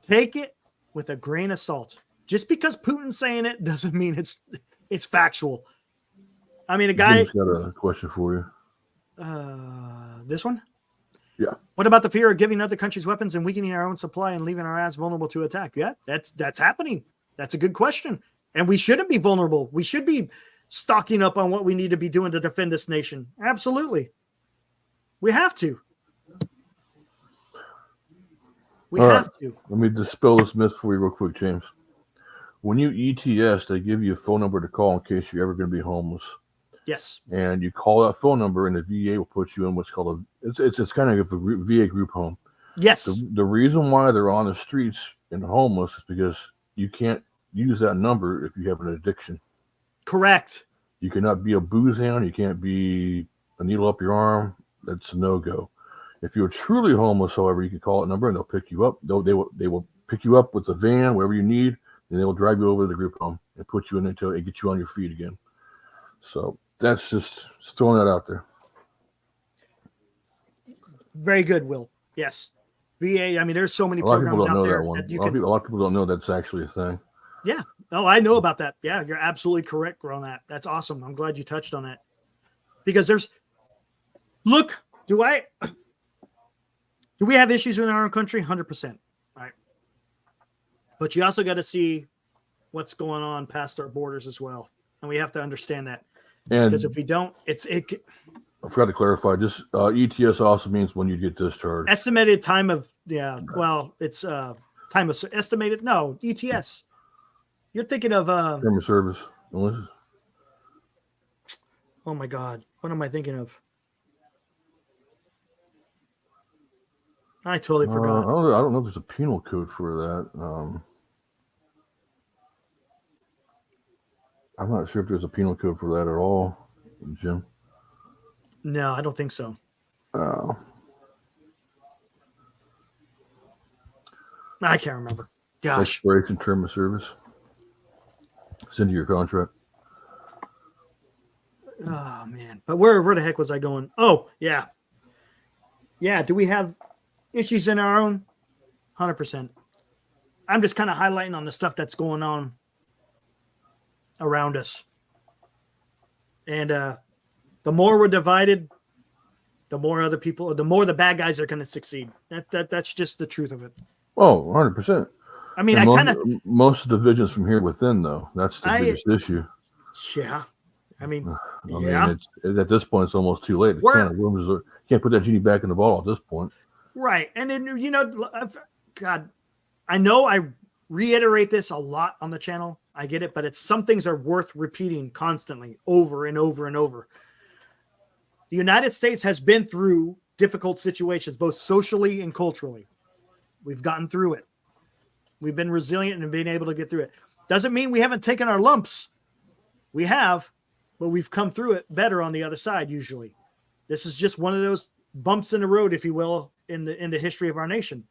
take it with a grain of salt. Just because Putin's saying it doesn't mean it's factual. I mean, a guy. Jim's got a question for you. This one. Yeah. What about the fear of giving other countries weapons and weakening our own supply and leaving our ass vulnerable to attack? Yeah, that's happening. That's a good question. And we shouldn't be vulnerable. We should be stocking up on what we need to be doing to defend this nation. Absolutely. We have to. We have to. Let me dispel this myth for you real quick, James. When you ETS, they give you a phone number to call in case you're ever going to be homeless. Yes. And you call that phone number, and the VA will put you in what's called it's kind of a VA group home. Yes. The reason why they're on the streets and homeless is because you can't use that number if you have an addiction. Correct. You cannot be a booze hound. You can't be a needle up your arm. That's a no-go. If you're truly homeless, however, you can call that number and they'll pick you up. They will pick you up with a van, wherever you need, and they will drive you over to the group home and put you in until they get you on your feet again. So that's just throwing that out there. Very good, Will. Yes. VA, I mean, there's so many a lot of people programs don't out know there. that one. That A lot of people don't know that's actually a thing. Yeah. Oh, I know about that. Yeah, you're absolutely correct on that. That's awesome. I'm glad you touched on that. Because do we have issues in our own country? 100%. Right. But you also got to see what's going on past our borders as well. And we have to understand that. And because if we don't, I forgot to clarify. Just ETS also means when you get discharged. Estimated time of it's time of estimated. No, ETS. You're thinking of term of service. Oh my God, what am I thinking of? I totally forgot. I don't know if there's a penal code for that. I'm not sure if there's a penal code for that at all, Jim. No, I don't think so. I can't remember. Gosh. Expiration term of service. It's into your contract. Oh man, but where the heck was I going? Oh yeah. Do we have issues in our own? 100%. I'm just kind of highlighting on the stuff that's going on around us. And the more we're divided, the more the bad guys are going to succeed. That's just the truth of it. Oh, 100%. I mean, most of the divisions from here within, though. That's the biggest issue. Yeah. I mean, at this point, it's almost too late. Can't put that genie back in the bottle at this point. Right. And then, God, I know I reiterate this a lot on the channel. I get it, but some things are worth repeating constantly over and over and over. The United States has been through difficult situations, both socially and culturally. We've gotten through it. We've been resilient and been able to get through it. Doesn't mean we haven't taken our lumps. We have, but we've come through it better on the other side usually. This is just one of those bumps in the road, if you will, in the history of our nation.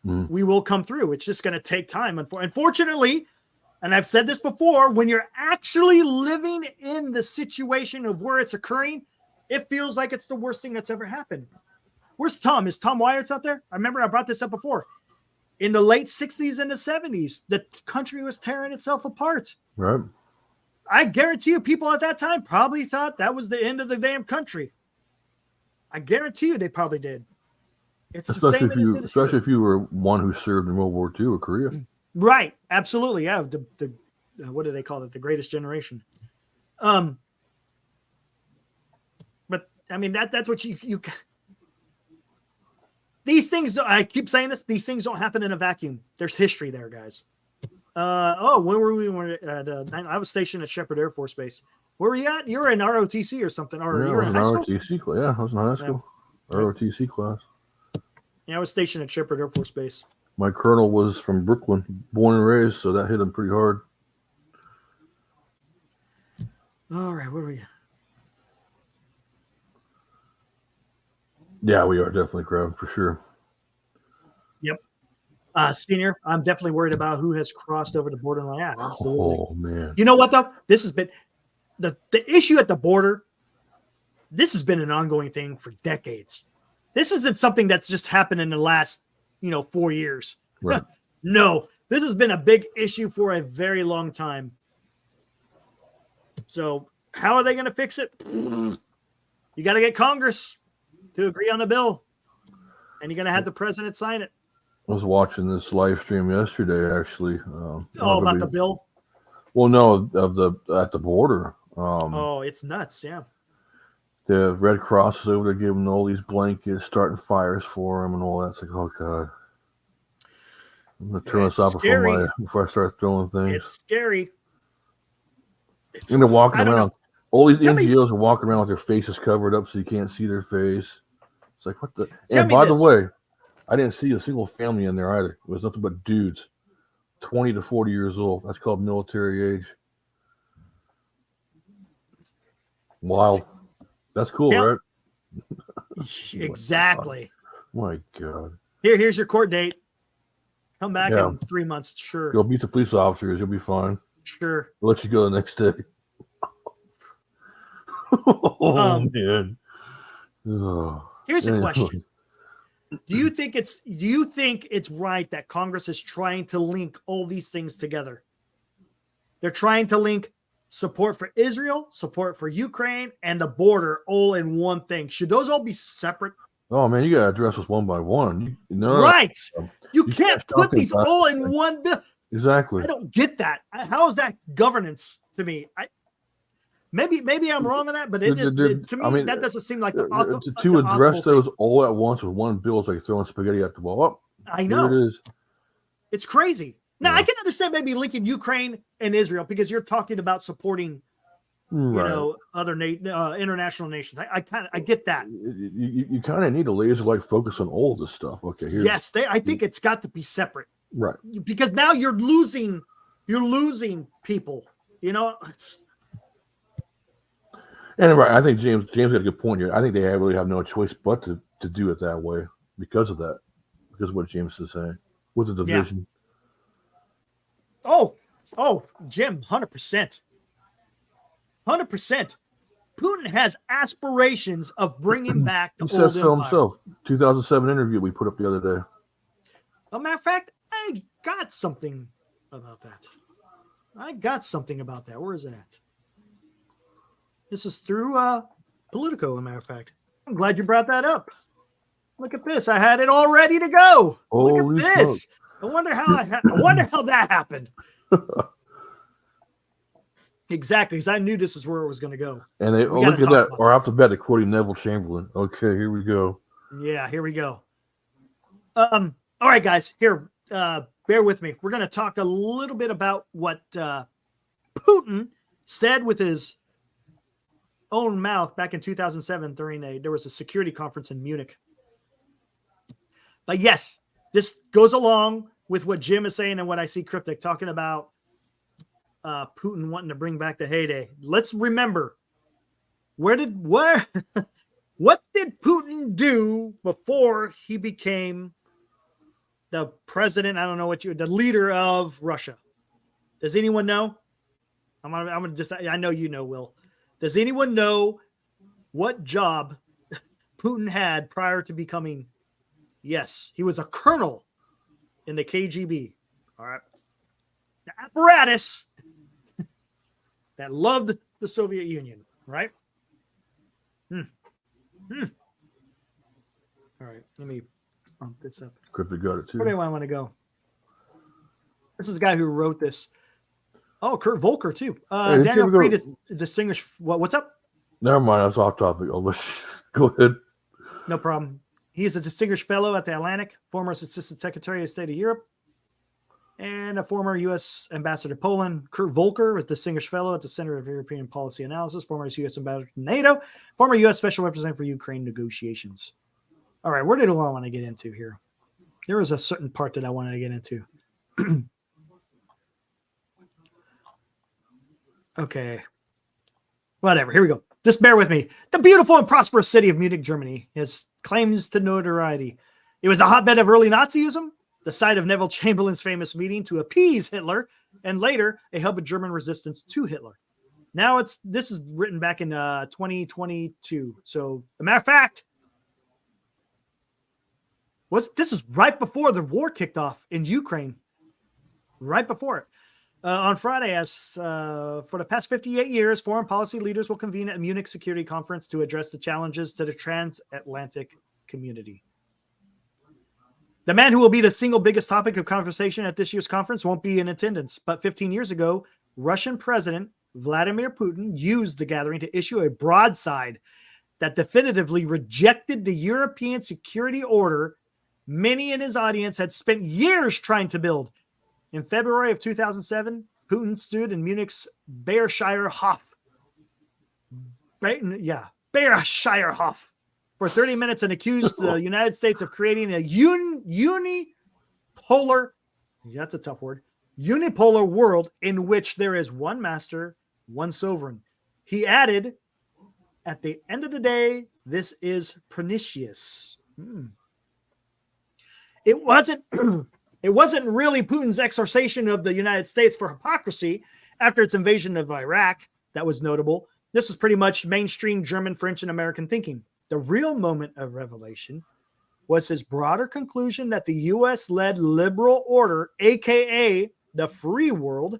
Mm. We will come through. It's just going to take time. Unfortunately, and I've said this before, when you're actually living in the situation of where it's occurring, it feels like it's the worst thing that's ever happened. Where's Tom? Is Tom Wyertz out there? I remember I brought this up before. In the late 60s and the 70s, the country was tearing itself apart. Right. I guarantee you people at that time probably thought that was the end of the damn country. I guarantee you they probably did. It's especially if you were one who served in World War II or Korea. Right. Absolutely. Yeah. The what do they call it? The greatest generation. But I mean, that's what you these things, I keep saying this, these things don't happen in a vacuum. There's history there, guys. Where were we? I was stationed at Shepherd Air Force Base. Where were you at? You were in ROTC or something, or Yeah, you were in high school? ROTC class. Yeah, I was in high school. Yeah. ROTC class. Yeah, I was stationed at Shepherd Air Force Base. My colonel was from Brooklyn, born and raised, so that hit him pretty hard. All right, where were you? Yeah, we are definitely crowd for sure. Yep. Senior, I'm definitely worried about who has crossed over the borderline. Yeah, absolutely. Oh man. You know what though? This has been the issue at the border. This has been an ongoing thing for decades. This isn't something that's just happened in the last, 4 years. Right. No, this has been a big issue for a very long time. So how are they going to fix it? You got to get Congress to agree on a bill, and you're going to have the president sign it. I was watching this live stream yesterday, actually. About the bill? Well, no, at the border. It's nuts, yeah. The Red Cross is over there giving all these blankets, starting fires for them, and all that. It's like, oh god, I'm gonna turn this off before I start throwing things. It's scary. And they're walking around. All these Tell NGOs are walking around with their faces covered up so you can't see their face. It's like, what the? Tell And me by this. the way, I didn't see a single family in there either. It was nothing but dudes, 20 to 40 years old. That's called military age. Wow. That's cool, Yeah. right? Exactly. My God. Here's your court date. Come back Yeah. in 3 months. Sure. Go beat the police officers. You'll be fine. Sure. We'll let you go the next day. Oh, man. Oh. Here's a Anyway. question. Do you think it's right that Congress is trying to link all these things together? They're trying to link support for Israel, support for Ukraine, and the border all in one thing. Should those all be separate? Oh, man, you got to address this one by one. You Right. You You can't can't put talk these about all in one bill. Exactly. I don't get that. How is that governance to me? Maybe I'm wrong on that, but to me, I mean, that doesn't seem like the to address optimal those thing. all at once with one bill is like throwing spaghetti at the wall. Oh, I here know. it is. It's crazy. Now, Yeah. I can understand maybe linking Ukraine and Israel because you're talking about supporting, Right. other international nations. I get that. You kind of need a laser light focus on all this stuff. Okay, here. Yes, I think it's got to be separate Right. because now you're losing people. It's And right, I think James got a good point here. I think they really have no choice but to do it that way because of that, because of what James is saying with the division. oh, Jim, 100%. 100%. Putin has aspirations of bringing back the He said old so empire. himself. 2007 interview we put up the other day. As a matter of fact, I got something about that. Where is it at? This is through Politico, as a matter of fact. I'm glad you brought that up. Look at this. I had it all ready to go. Holy Look at this. I wonder how that happened. Exactly, because I knew this is where it was going to go. And they We gotta look at talk that. about Or off the bat, they're quoting Neville Chamberlain. Okay, here we go. Yeah, here we go. All right, guys. Here, bear with me. We're going to talk a little bit about what Putin said with his own mouth back in 2007 there was a security conference in Munich. But yes, this goes along with what Jim is saying and what I see Cryptic talking about Putin wanting to bring back the heyday. Let's remember what did Putin do before he became the president? I don't know the leader of Russia. Does anyone know? I'm gonna just, I know you know, Will. Does anyone know what job Putin had prior to becoming? Yes, he was a colonel in the KGB. All right. The apparatus that loved the Soviet Union, right? All right, let me bump this up. Cryptic got it too. Where do I want to go? This is the guy who wrote this. Oh, Kurt Volker too. Hey, did you Daniel ever go- Fried is distinguished. What's up? Never mind. That's off topic. I'll let you go ahead. No problem. He is a distinguished fellow at the Atlantic, former assistant secretary of state of Europe, and a former U.S. ambassador to Poland. Kurt Volker was distinguished fellow at the Center of European Policy Analysis, former U.S. ambassador to NATO, former U.S. special representative for Ukraine negotiations. All right, where did I want to get into here? There was a certain part that I wanted to get into. Okay. Whatever. Here we go. Just bear with me. The beautiful and prosperous city of Munich, Germany, has claims to notoriety. It was a hotbed of early Nazism, the site of Neville Chamberlain's famous meeting to appease Hitler, and later a hub of German resistance to Hitler. Now this is written back in 2022. So, a matter of fact, this is right before the war kicked off in Ukraine. Right before it. On Friday, as for the past 58 years, foreign policy leaders will convene at a Munich Security Conference to address the challenges to the transatlantic community. The man who will be the single biggest topic of conversation at this year's conference won't be in attendance, but 15 years ago, Russian President Vladimir Putin used the gathering to issue a broadside that definitively rejected the European security order many in his audience had spent years trying to build. In February of 2007, Putin stood in Munich's Bayershire Hof. Bayershire Hof for 30 minutes and accused the United States of creating a unipolar, that's a tough word, unipolar world in which there is one master, one sovereign. He added, at the end of the day, this is pernicious. It wasn't really Putin's exhortation of the United States for hypocrisy after its invasion of Iraq that was notable. This is pretty much mainstream German, French, and American thinking. The real moment of revelation was his broader conclusion that the U.S.-led liberal order, aka the free world,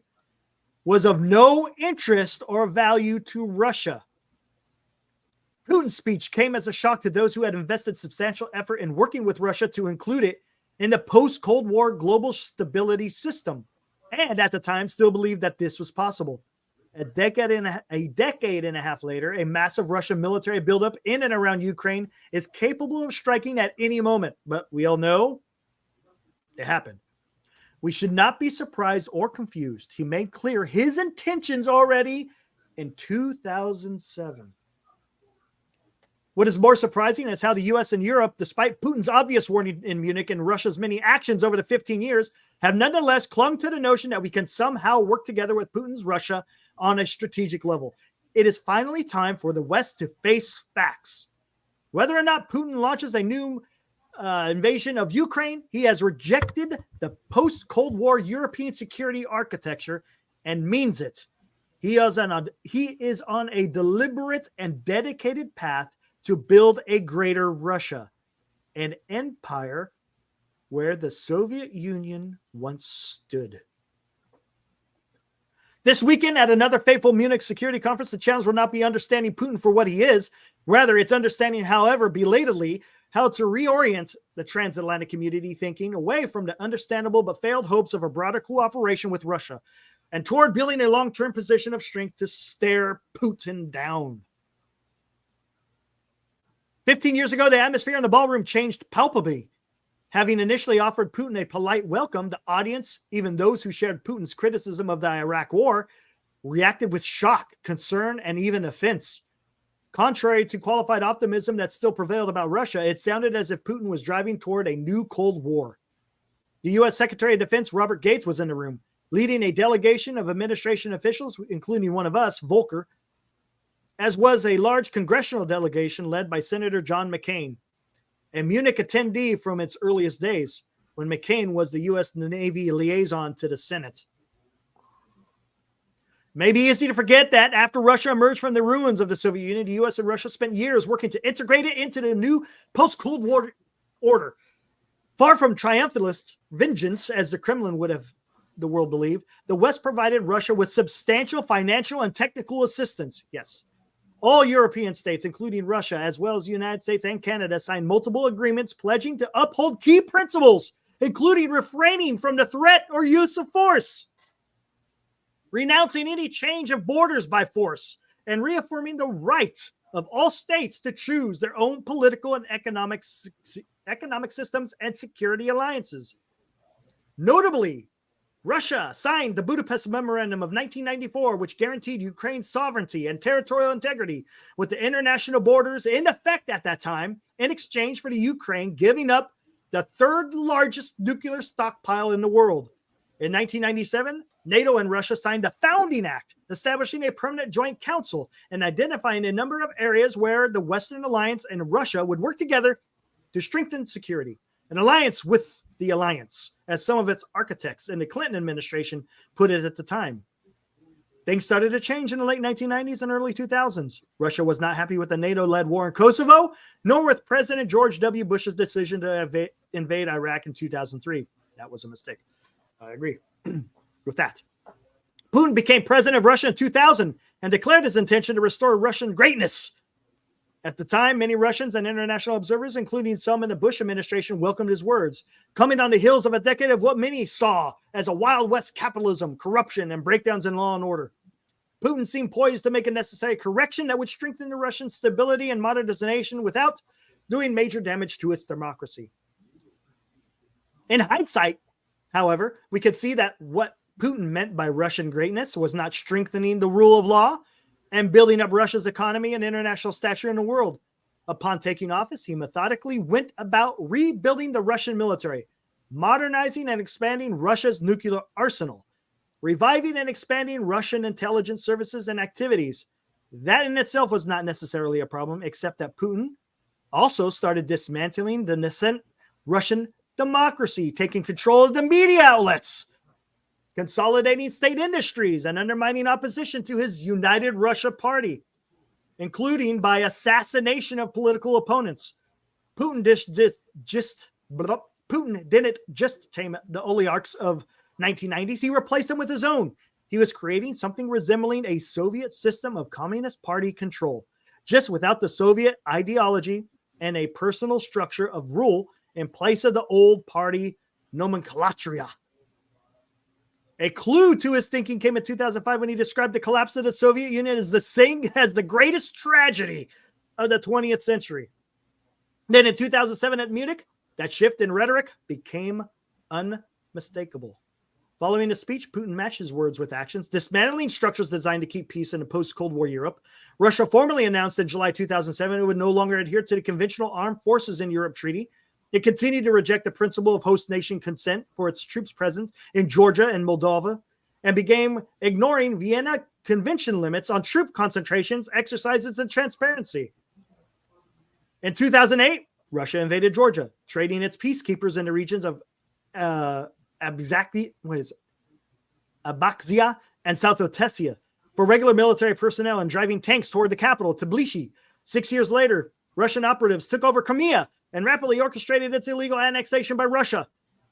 was of no interest or value to Russia. Putin's speech came as a shock to those who had invested substantial effort in working with Russia to include it in the post-Cold War global stability system, and at the time still believed that this was possible. A decade and a half later, a massive Russian military buildup in and around Ukraine is capable of striking at any moment, but we all know it happened. We should not be surprised or confused. He made clear his intentions already in 2007. What is more surprising is how the U.S. and Europe, despite Putin's obvious warning in Munich and Russia's many actions over the 15 years, have nonetheless clung to the notion that we can somehow work together with Putin's Russia on a strategic level. It is finally time for the West to face facts. Whether or not Putin launches a new invasion of Ukraine, he has rejected the post-Cold War European security architecture and means it. He is on a deliberate and dedicated path to build a greater Russia, an empire where the Soviet Union once stood. This weekend at another fateful Munich Security Conference, the challenge will not be understanding Putin for what he is. Rather, it's understanding, however belatedly, how to reorient the transatlantic community thinking away from the understandable but failed hopes of a broader cooperation with Russia and toward building a long-term position of strength to stare Putin down. 15 years ago, the atmosphere in the ballroom changed palpably. Having initially offered Putin a polite welcome, the audience, even those who shared Putin's criticism of the Iraq War, reacted with shock, concern, and even offense. Contrary to qualified optimism that still prevailed about Russia, it sounded as if Putin was driving toward a new Cold War. The U.S. Secretary of Defense Robert Gates was in the room, leading a delegation of administration officials, including one of us, Volker, as was a large congressional delegation led by Senator John McCain, a Munich attendee from its earliest days, when McCain was the U.S. Navy liaison to the Senate. It may be easy to forget that after Russia emerged from the ruins of the Soviet Union, the U.S. and Russia spent years working to integrate it into the new post-Cold War order. Far from triumphalist vengeance, as the Kremlin would have the world believe, the West provided Russia with substantial financial and technical assistance. Yes. All European states, including Russia, as well as the United States and Canada, signed multiple agreements pledging to uphold key principles including refraining from the threat or use of force, renouncing any change of borders by force, and reaffirming the right of all states to choose their own political and economic systems and security alliances. Notably, Russia signed the Budapest Memorandum of 1994, which guaranteed Ukraine's sovereignty and territorial integrity with the international borders in effect at that time, in exchange for the Ukraine giving up the third largest nuclear stockpile in the world. In 1997, NATO and Russia signed the Founding Act, establishing a permanent joint council and identifying a number of areas where the Western Alliance and Russia would work together to strengthen security. An alliance with the alliance, as some of its architects in the Clinton administration put it at the time. Things started to change in the late 1990s and early 2000s. Russia was not happy with the NATO-led war in Kosovo, nor with President George W. Bush's decision to invade Iraq in 2003. That was a mistake. I agree with that. Putin became president of Russia in 2000 and declared his intention to restore Russian greatness. At the time, many Russians and international observers, including some in the Bush administration, welcomed his words, coming on the heels of a decade of what many saw as a Wild West capitalism, corruption, and breakdowns in law and order. Putin seemed poised to make a necessary correction that would strengthen the Russian stability and modernization without doing major damage to its democracy. In hindsight, however, we could see that what Putin meant by Russian greatness was not strengthening the rule of law and building up Russia's economy and international stature in the world. Upon taking office, he methodically went about rebuilding the Russian military, modernizing and expanding Russia's nuclear arsenal, reviving and expanding Russian intelligence services and activities. That in itself was not necessarily a problem, except that Putin also started dismantling the nascent Russian democracy, taking control of the media outlets, consolidating state industries, and undermining opposition to his United Russia Party, including by assassination of political opponents. Putin didn't just tame the oligarchs of 1990s. He replaced them with his own. He was creating something resembling a Soviet system of Communist Party control, just without the Soviet ideology and a personal structure of rule in place of the old party nomenclatura. A clue to his thinking came in 2005 when he described the collapse of the Soviet Union as the greatest tragedy of the 20th century. Then in 2007 at Munich, that shift in rhetoric became unmistakable. Following the speech, Putin matched his words with actions, dismantling structures designed to keep peace in a post-Cold War Europe. Russia formally announced in July 2007 it would no longer adhere to the Conventional Armed Forces in Europe Treaty. It continued to reject the principle of host nation consent for its troops present in Georgia and Moldova, and began ignoring Vienna Convention limits on troop concentrations, exercises, and transparency. In 2008, Russia invaded Georgia, trading its peacekeepers in the regions of Abkhazia and South Ossetia for regular military personnel and driving tanks toward the capital, Tbilisi. 6 years later, Russian operatives took over Crimea and rapidly orchestrated its illegal annexation by Russia.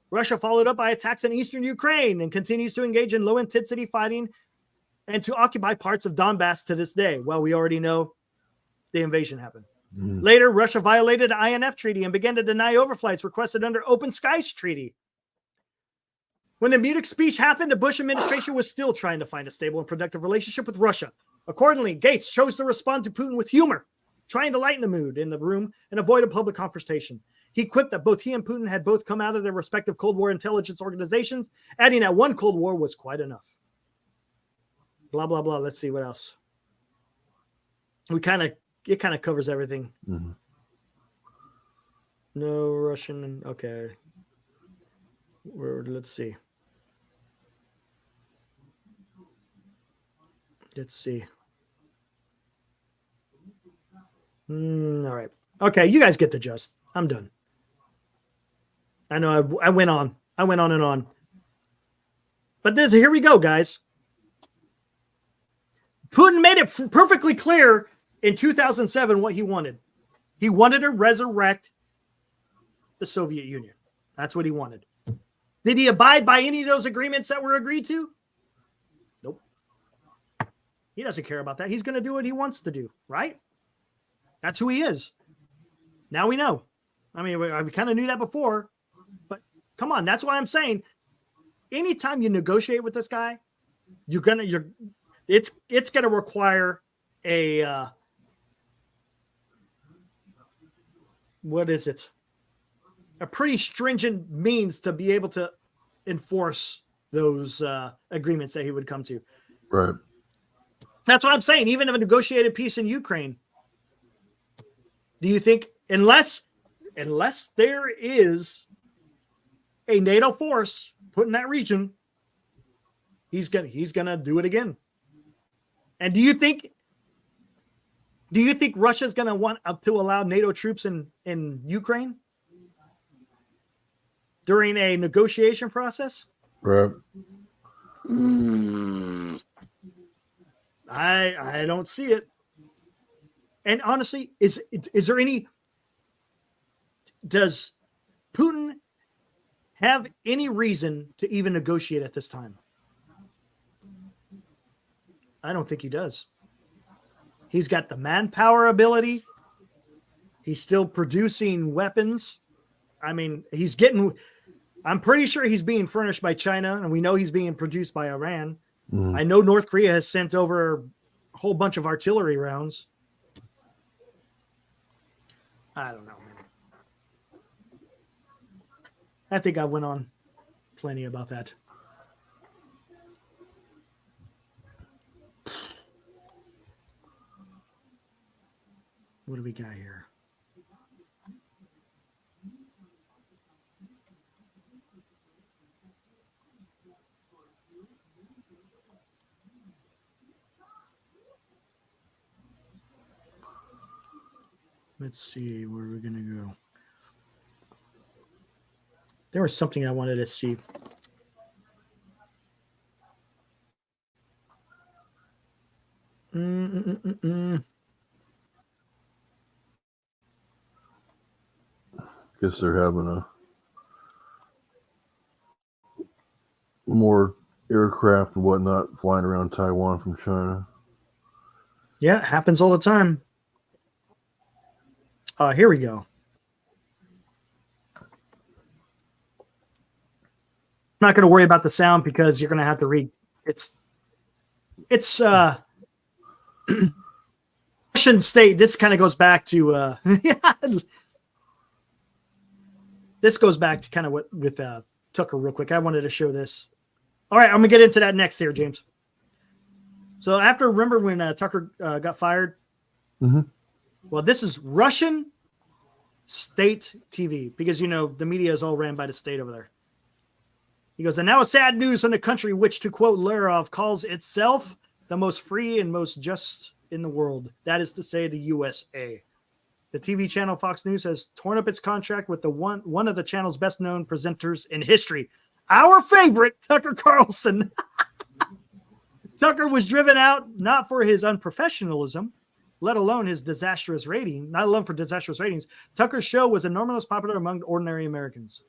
Russia followed up by attacks in eastern Ukraine and continues to engage in low-intensity fighting and to occupy parts of Donbass to this day. Well, we already know the invasion happened. Later, Russia violated the INF Treaty and began to deny overflights requested under Open Skies Treaty. When the Munich speech happened, the Bush administration was still trying to find a stable and productive relationship with Russia. Accordingly, Gates chose to respond to Putin with humor, trying to lighten the mood in the room and avoid a public confrontation. He quipped that both he and Putin had both come out of their respective Cold War intelligence organizations, adding that one Cold War was quite enough. Blah, blah, blah. Let's see what else. It kind of covers everything. Mm-hmm. No Russian. Okay. Let's see. All right. Okay, you guys get the gist. I'm done. I know I went on. I went on and on. But here we go, guys. Putin made it perfectly clear in 2007 what he wanted. He wanted to resurrect the Soviet Union. That's what he wanted. Did he abide by any of those agreements that were agreed to? Nope. He doesn't care about that. He's going to do what he wants to do, right? That's who he is. Now we know. I mean, we kind of knew that before, but Come on, that's why I'm saying anytime you negotiate with this guy, it's gonna require a what is it? A pretty stringent means to be able to enforce those agreements that he would come to. Right. That's what I'm saying. Even if a negotiated peace in Ukraine, do you think unless there is a NATO force put in that region, he's gonna do it again? And do you think Russia's gonna want to allow NATO troops in Ukraine during a negotiation process? Right. I don't see it. And honestly, is there any? Does Putin have any reason to even negotiate at this time? I don't think he does. He's got the manpower ability. He's still producing weapons. I mean, I'm pretty sure he's being furnished by China, and we know he's being produced by Iran. I know North Korea has sent over a whole bunch of artillery rounds. I don't know, man. I think I went on plenty about that. What do we got here? Let's see, where are we going to go? There was something I wanted to see. Guess they're having a more aircraft and whatnot flying around Taiwan from China. Yeah, it happens all the time. Here we go. I'm not going to worry about the sound because you're going to have to read. It's Russian state. This kind of goes back to this goes back to kind of what with Tucker real quick. I wanted to show this. All right, I'm gonna get into that next here, James. So remember when Tucker got fired? Mm-hmm. Well, this is Russian state TV because the media is all ran by the state over there. He goes, and now a sad news from the country which, to quote Lavrov, calls itself the most free and most just in the world. That is to say, the USA. The TV channel Fox News has torn up its contract with the one of the channel's best-known presenters in history, our favorite, Tucker Carlson. Tucker was driven out not for his unprofessionalism, let alone his disastrous rating. Not alone for disastrous ratings. Tucker's show was enormously popular among ordinary Americans.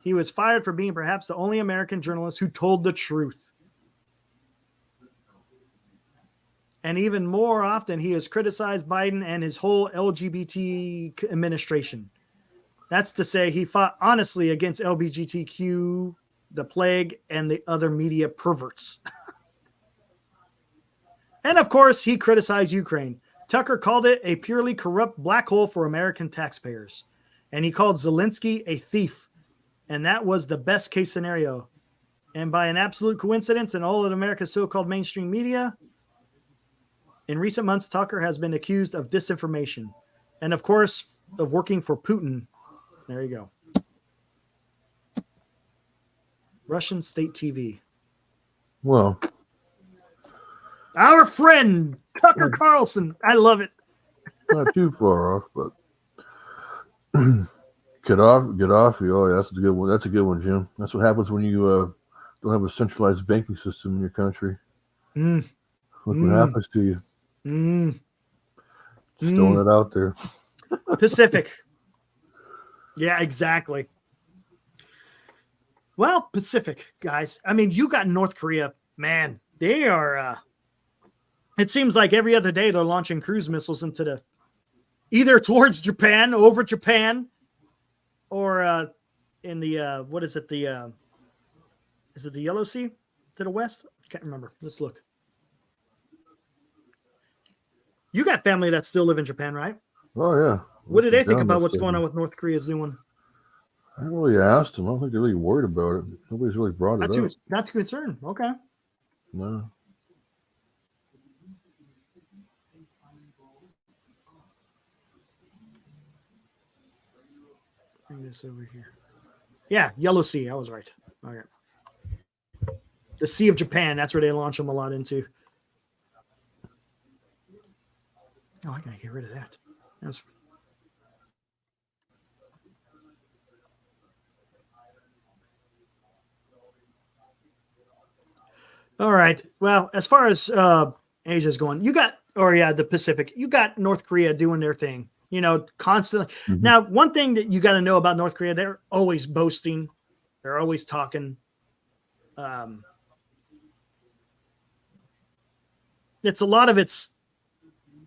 He was fired for being perhaps the only American journalist who told the truth. And even more often, he has criticized Biden and his whole LGBT administration. That's to say, he fought honestly against LGBTQ, the plague, and the other media perverts. And of course, he criticized Ukraine. Tucker called it a purely corrupt black hole for American taxpayers. And he called Zelensky a thief. And that was the best case scenario. And by an absolute coincidence in all of America's so-called mainstream media, in recent months, Tucker has been accused of disinformation. And of course, of working for Putin. There you go. Russian state TV. Well, our friend, Tucker Carlson. I love it. not too far off, but Gaddafi. Oh, yeah, that's a good one. That's a good one, Jim. That's what happens when you don't have a centralized banking system in your country. Look what happens to you. Just throwing it out there. Pacific. Yeah, exactly. Well, Pacific, guys. I mean, you got North Korea. Man, they are... it seems like every other day they're launching cruise missiles into either towards Japan, over Japan, or in the what is it? Is it the Yellow Sea to the west? I can't remember. Let's look. You got family that still live in Japan, right? Oh yeah. What do they think Down about this what's way. going on with North Korea's doing? I haven't really asked them. I don't think they're really worried about it. Nobody's really brought it up. Not too concerned. Okay. No. Bring this over here. Yeah, Yellow Sea. I was right. Okay. The Sea of Japan. That's where they launch them a lot into. Oh, I gotta get rid of that. That's. All right. Well, as far as Asia's going, the Pacific. You got North Korea doing their thing. Constantly. Mhm. Now, one thing that you got to know about North Korea, they're always boasting. They're always talking. It's a lot of it's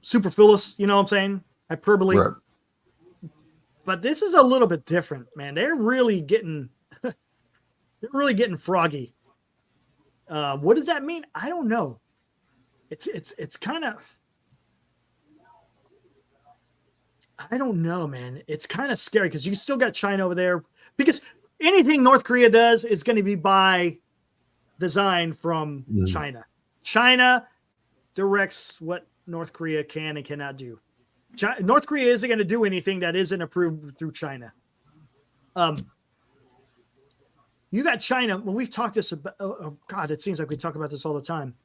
superfluous, you know what I'm saying? Hyperbole. Right. But this is a little bit different, man. They're really getting froggy. What does that mean? I don't know. It's kind of, I don't know, man. It's kind of scary because you still got China over there, because anything North Korea does is going to be by design from China. China directs what North Korea can and cannot do. North Korea isn't going to do anything that isn't approved through China. You got China. When we've talked this about, oh God, it seems like we talk about this all the time.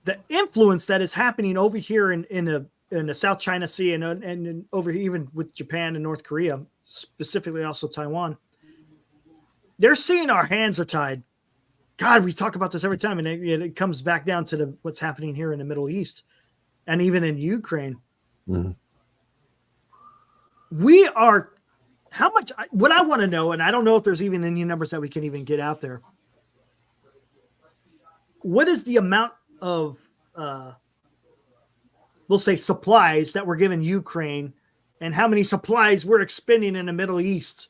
The influence that is happening over here in the South China Sea and over here, even with Japan and North Korea, specifically also Taiwan, they're seeing our hands are tied. God, we talk about this every time, and it comes back down to what's happening here in the Middle East and even in Ukraine. Mm-hmm. We are, what I want to know, and I don't know if there's even any numbers that we can even get out there. What is the amount of, we'll say, supplies that we're giving Ukraine, and how many supplies we're expending in the Middle East?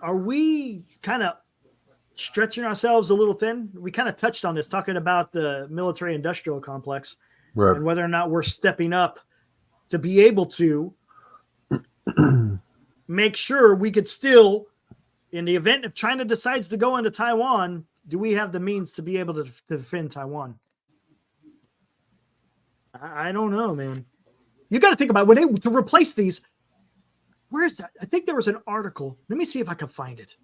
Are we kind of stretching ourselves a little thin? We kind of touched on this, talking about the military industrial complex, Right. and whether or not we're stepping up to be able to make sure we could still, in the event if China decides to go into Taiwan, do we have the means to be able to defend Taiwan? I don't know, man. You got to think about to replace these. Where is that? I think there was an article. Let me see if I can find it.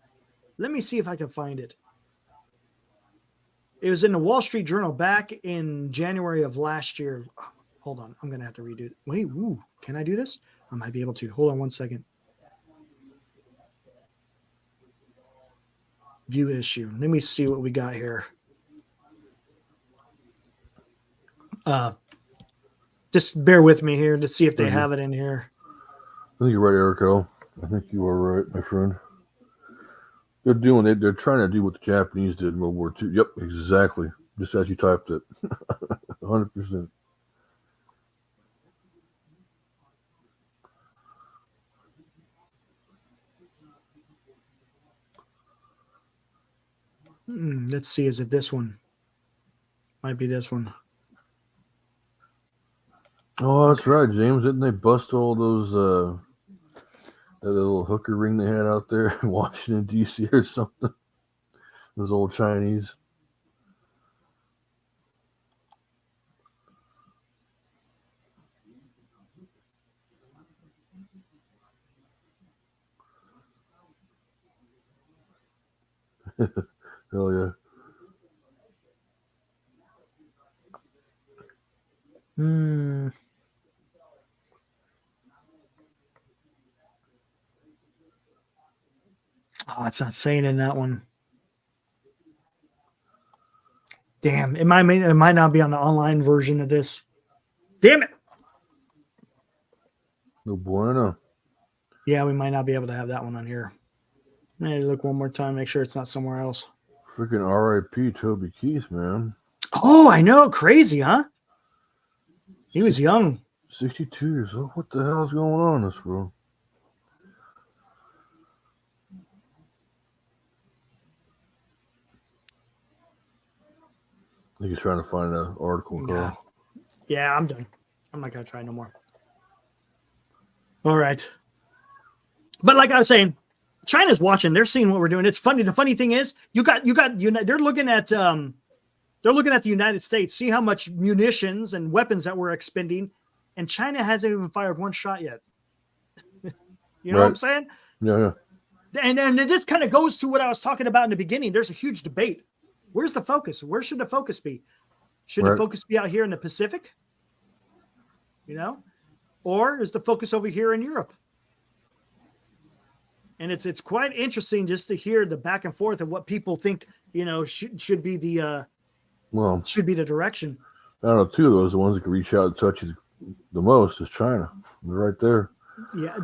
It was in the Wall Street Journal back in January of last year. Oh, hold on. I'm going to have to redo it. Wait, can I do this? I might be able to. Hold on one second. View issue. Let me see what we got here. Just bear with me here to see if they have it in here. I think you're right, Erico. I think you are right, my friend. They're trying to do what the Japanese did in World War II. Yep, exactly. Just as you typed it. 100%. Let's see. Is it this one? Might be this one. Oh, that's right, James. Didn't they bust all those that little hooker ring they had out there in Washington, D.C. or something? Those old Chinese. Hell yeah. Oh, it's not saying in that one. Damn, it might not be on the online version of this. Damn it. No bueno. Yeah, we might not be able to have that one on here. Maybe look one more time, make sure it's not somewhere else. Freaking R.I.P. Toby Keith, man. Oh, I know. Crazy, huh? He was young. 62 years old. What the hell is going on in this world? I think he's trying to find an article. Nah. Yeah, I'm done. I'm not gonna try no more. All right. But like I was saying, China's watching. They're seeing what we're doing. It's funny. The funny thing is, they're looking at the United States. See how much munitions and weapons that we're expending, and China hasn't even fired one shot yet. You know what I'm saying? Yeah. And this kind of goes to what I was talking about in the beginning. There's a huge debate. Where's the focus? Where should the focus be? Should the focus be out here in the Pacific? You know, or is the focus over here in Europe? And it's quite interesting just to hear the back and forth of what people think, you know, should be the direction. I don't know. Two of those, the ones that can reach out and touch you the most, is China. They're right there. Yeah,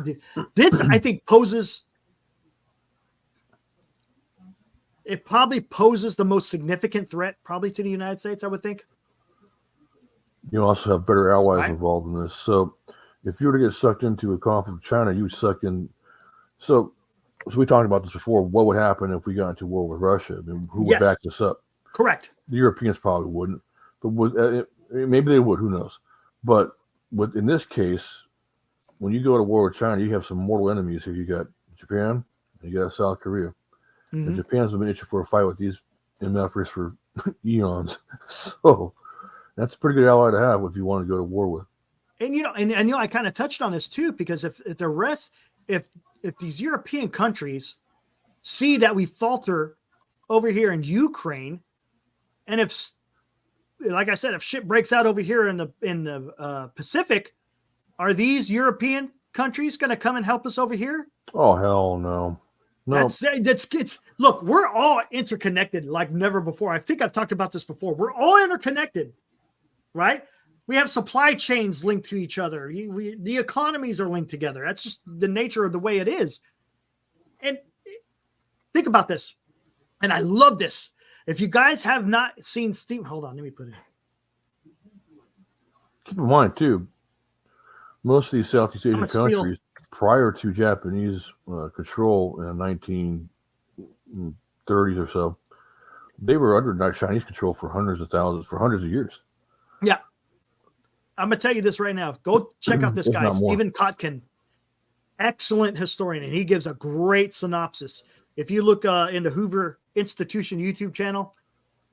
this I think poses. It probably poses the most significant threat, probably to the United States. I would think. You also have better allies involved in this. So, if you were to get sucked into a conflict with China, you would suck in. So we talked about this before. What would happen if we got into war with Russia? I mean, who would back this up? Correct. The Europeans probably wouldn't, but maybe they would. Who knows? But in this case, when you go to war with China, you have some mortal enemies here. You got Japan, and you got South Korea. And Japan's been itching for a fight with these MFers for eons. So that's a pretty good ally to have if you want to go to war with. And you know, I kind of touched on this too, because if these European countries see that we falter over here in Ukraine, and if, like I said, if shit breaks out over here in the Pacific, are these European countries going to come and help us over here? Oh, hell no. No. Look, we're all interconnected like never before. I think I've talked about this before. We're all interconnected, right? We have supply chains linked to each other. The economies are linked together. That's just the nature of the way it is. And think about this. And I love this. If you guys have not seen Steve, hold on, let me put it. Keep in mind, too, most of these Southeast Asian countries, prior to Japanese control in the 1930s or so, they were under Chinese control for hundreds of years. Yeah. I'm going to tell you this right now. Go check out this guy, Stephen Kotkin. Excellent historian, and he gives a great synopsis. If you look in the Hoover Institution YouTube channel,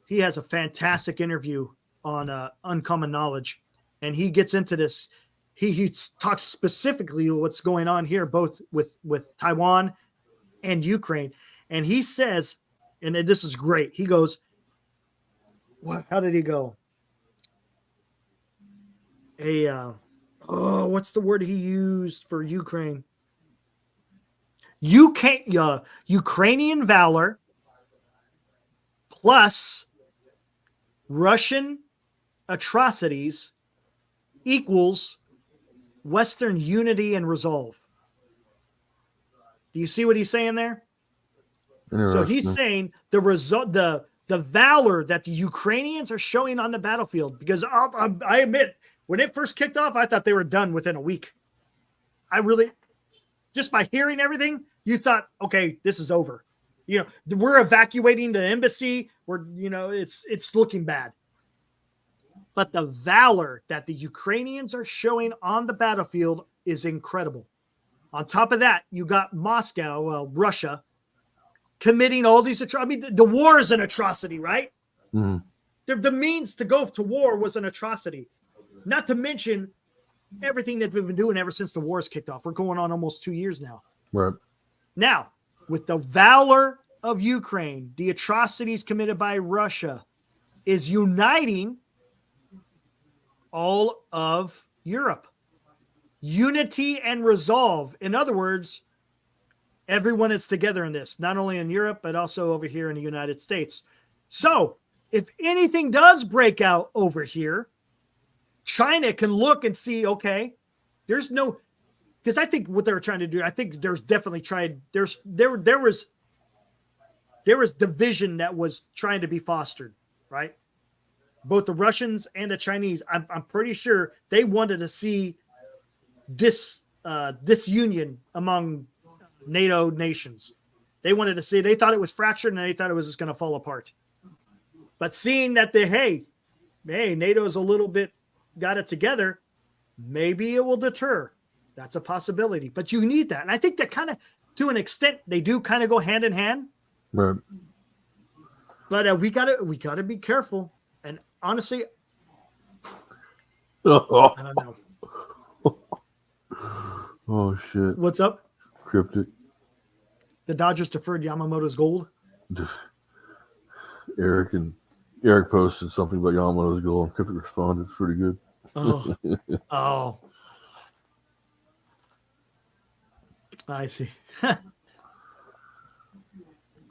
he has a fantastic interview on Uncommon Knowledge, and he gets into this. He talks specifically what's going on here, both with Taiwan and Ukraine. And he says, and this is great, he goes, how did he go? What's the word he used for Ukraine? Ukrainian valor plus Russian atrocities equals Western unity and resolve. Do you see what he's saying there? So he's saying the valor that the Ukrainians are showing on the battlefield, because I admit, when it first kicked off, I thought they were done within a week. I really, just by hearing everything, you thought, okay, this is over. You know, we're evacuating the embassy. It's looking bad. But the valor that the Ukrainians are showing on the battlefield is incredible. On top of that, you got Moscow, Russia, committing all these atrocities. The war is an atrocity, right? Mm-hmm. The means to go to war was an atrocity. Not to mention everything that we've been doing ever since the wars kicked off. We're going on almost 2 years now. Right. Now, with the valor of Ukraine, the atrocities committed by Russia is uniting all of Europe. Unity and resolve. In other words, everyone is together in this, not only in Europe, but also over here in the United States. So if anything does break out over here, China can look and see, okay, there's no, because I think what they were trying to do, I think there's definitely there was division that was trying to be fostered, right? Both the Russians and the Chinese, I'm pretty sure they wanted to see disunion among NATO nations. They wanted to see. They thought it was fractured, and they thought it was just going to fall apart. But seeing that hey, NATO's a little bit got it together, maybe it will deter. That's a possibility. But you need that, and I think that kind of, to an extent, they do kind of go hand in hand. Right. But we gotta be careful. And honestly, Oh, I don't know. oh shit. What's up? Cryptic. The Dodgers deferred Yamamoto's gold. Eric posted something about Yamamoto's goal, and Cryptic responded. It's pretty good. Oh, oh, I see. I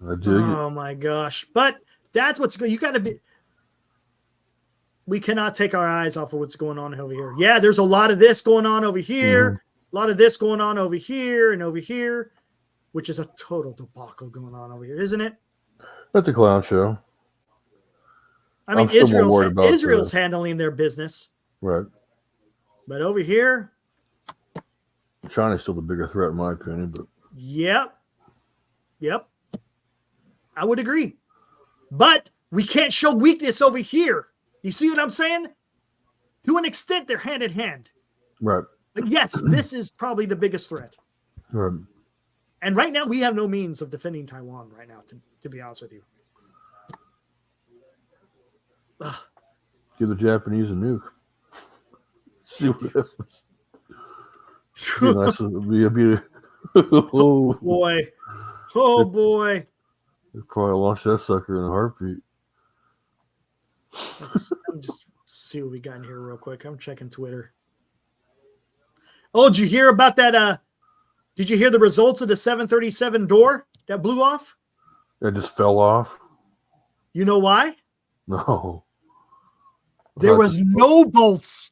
dig it. Oh my gosh! But that's what's good. You got to be. We cannot take our eyes off of what's going on over here. Yeah, there's a lot of this going on over here, a lot of this going on over here and over here, which is a total debacle going on over here, isn't it? That's a clown show. I mean, I'm still more worried about Israel's handling their business, Right. but over here, China's still the bigger threat, in my opinion. But yep, I would agree. But we can't show weakness over here. You see what I'm saying? To an extent, they're hand in hand. right. But yes, this is probably the biggest threat. Right. And right now, we have no means of defending Taiwan right now, to be honest with you. Ugh. Give the Japanese a nuke. See what happens. Be nice. Oh Boy. Oh, boy. They'd probably launch that sucker in a heartbeat. Let me just see what we got in here real quick. I'm checking Twitter. Oh, did you hear about that? Did you hear the results of the 737 door that blew off? It just fell off. You know why? No. There was no bolts.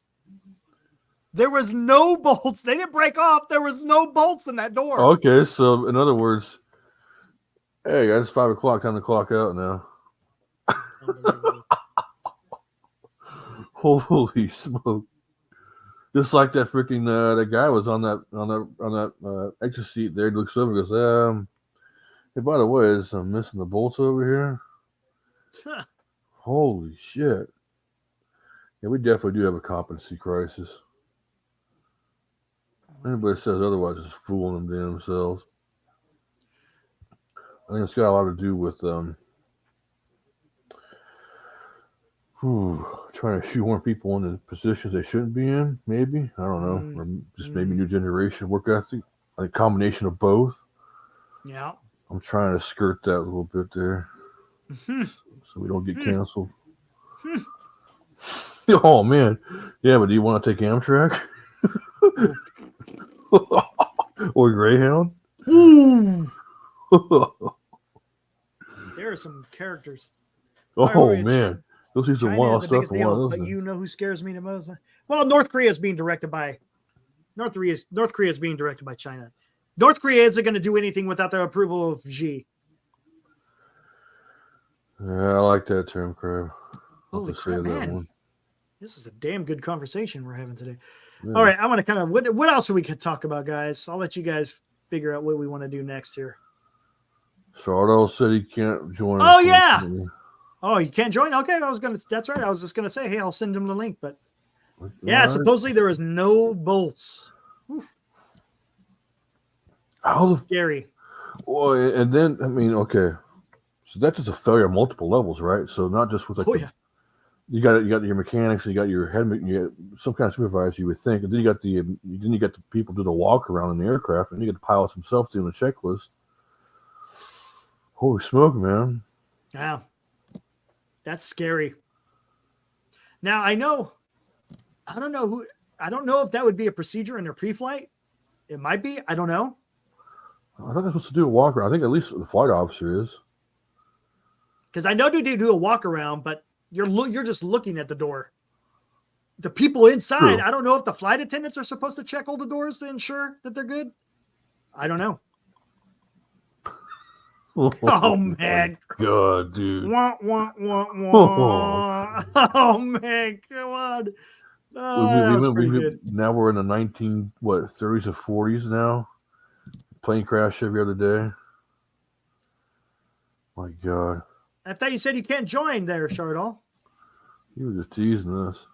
There was no bolts. They didn't break off. There was no bolts in that door. Okay, so in other words, hey guys, it's 5 o'clock. Time to clock out now. Holy smoke! Just like that freaking that guy was on that extra seat there. He looks over and goes, hey, by the way, I'm missing the bolts over here. Holy shit! Yeah, we definitely do have a competency crisis. Anybody says otherwise is fooling them themselves. I think it's got a lot to do with trying to shoehorn people into positions they shouldn't be in, maybe. I don't know. Or just maybe new generation work ethic. A combination of both. Yeah. I'm trying to skirt that a little bit there. So we don't get canceled. Oh, man. Yeah, but do you want to take Amtrak? Or Greyhound? Ooh. There are some characters. Oh, man. You'll see some China wild is the stuff. biggest deal, but you know who scares me the most? Well, North Korea is being directed by North Korea is being directed by China. North Korea isn't going to do anything without the approval of Xi. Yeah, I like that term, Crab. Holy crap, man. This is a damn good conversation we're having today. Yeah. All right, I want to kind of what else we could talk about, guys? I'll let you guys figure out what we want to do next here. Sardo said he can't join. Oh, yeah. Oh, you can't join? Okay, that's right. I was just gonna say, hey, I'll send him the link, but yeah, right. supposedly there was no bolts. How Scary. Well, and then I mean, okay, so that's just a failure on multiple levels, right? So not just with like you got your mechanics, and you got your head, you got some kind of supervisor, you would think, and then you got the people do the walk around in the aircraft, and you got the pilots himself doing the checklist. Holy smoke, man! Wow, that's scary. Now I don't know if that would be a procedure in their pre-flight. It might be. I don't know. I thought they're supposed to do a walk around. I think at least the flight officer is. Because I know they do a walk around, but you're just looking at the door. The people inside, True. I don't know if the flight attendants are supposed to check all the doors to ensure that they're good. I don't know. Oh man. God, dude. Wah, wah, wah, wah. Oh man, come on. That was pretty good. Now we're in the 30s or 40s now. Plane crash every other day. My God. I thought you said you can't join there, Shardall. You were just teasing us.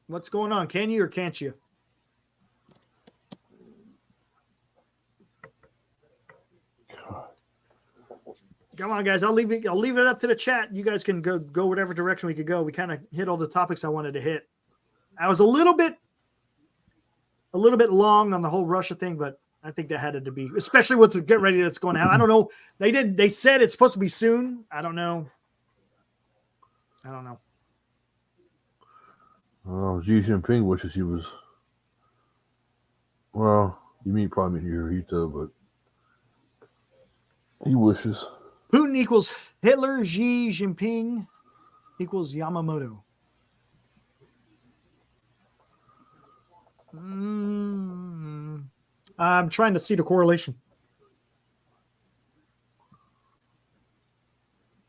What's going on? Can you or can't you? Come on, guys. I'll leave it up to the chat. You guys can go whatever direction we could go. We kind of hit all the topics I wanted to hit. I was a little bit long on the whole Russia thing, but I think that had to be, especially with the get ready that's going out. I don't know. They said it's supposed to be soon. I don't know. Oh, Xi Jinping wishes he was. Well, you probably mean Hirohito, but he wishes. Putin equals Hitler. Xi Jinping equals Yamamoto. I'm trying to see the correlation.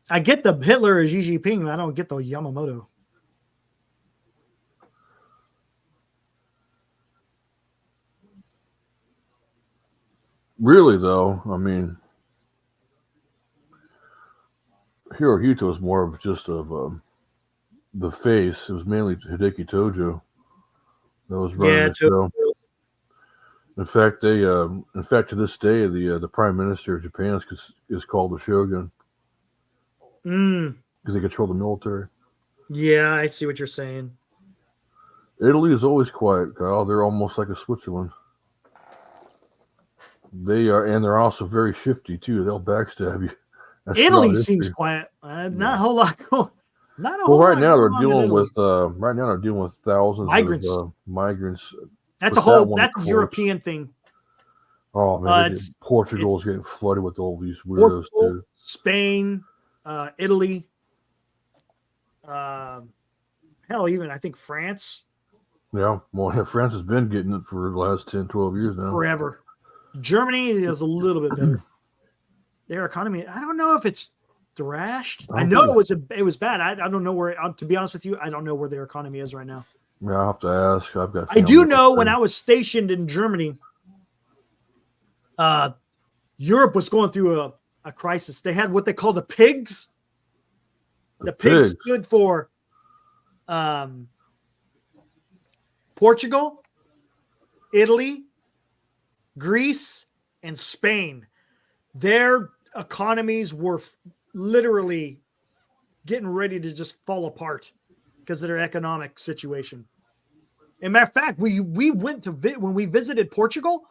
I get the Hitler or Xi Jinping. I don't get the Yamamoto. Really, though, I mean, Hirohito was more of just the face. It was mainly Hideki Tojo that was running the show. In fact, to this day, the Prime Minister of Japan is called the Shogun because they control the military. Yeah, I see what you're saying. Italy is always quiet, Kyle. They're almost like a Switzerland. They are, and they're also very shifty too. They'll backstab you. Italy seems quiet. Not a whole lot going. Not a whole right lot now they're going dealing with thousands of migrants. That's a European thing. Oh man, Portugal's getting flooded with all these weirdos too. Spain, Italy, hell, even I think France. Yeah, well, France has been getting it for the last 10, 12 years now. Forever. Germany is a little bit better. Their economy, I don't know if it's thrashed. I know it was bad. I don't know where. To be honest with you, I don't know where their economy is right now. Yeah, I have to ask. I do know when I was stationed in Germany, Europe was going through a crisis. They had what they call the pigs. The pigs stood for Portugal, Italy, Greece, and Spain. Their economies were literally getting ready to just fall apart because of their economic situation. As a matter of fact, we went to when we visited Portugal,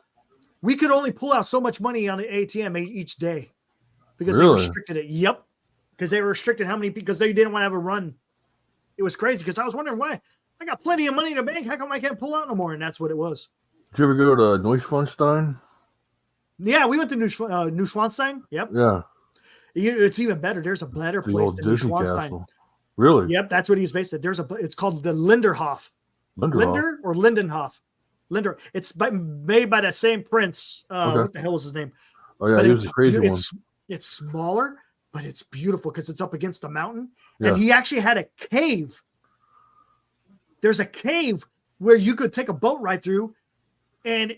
we could only pull out so much money on the ATM each day because they restricted it. Yep, because they restricted how many, because they didn't want to have a run. It was crazy because I was wondering why. I got plenty of money in the bank. How come I can't pull out no more? And that's what it was. Did you ever go to Neuschwanstein? Yeah, we went to Neuschwanstein. Yep. Yeah. It's even better. There's a better place than Neuschwanstein. Castle. Really? Yep, that's what he's based at. It's called the Linderhof. Linder or Lindenhof? Linder. It's made by that same prince. What the hell was his name? Oh yeah, he was a crazy one. It's smaller, but it's beautiful because it's up against the mountain. Yeah. And he actually had a cave. There's a cave where you could take a boat ride through, and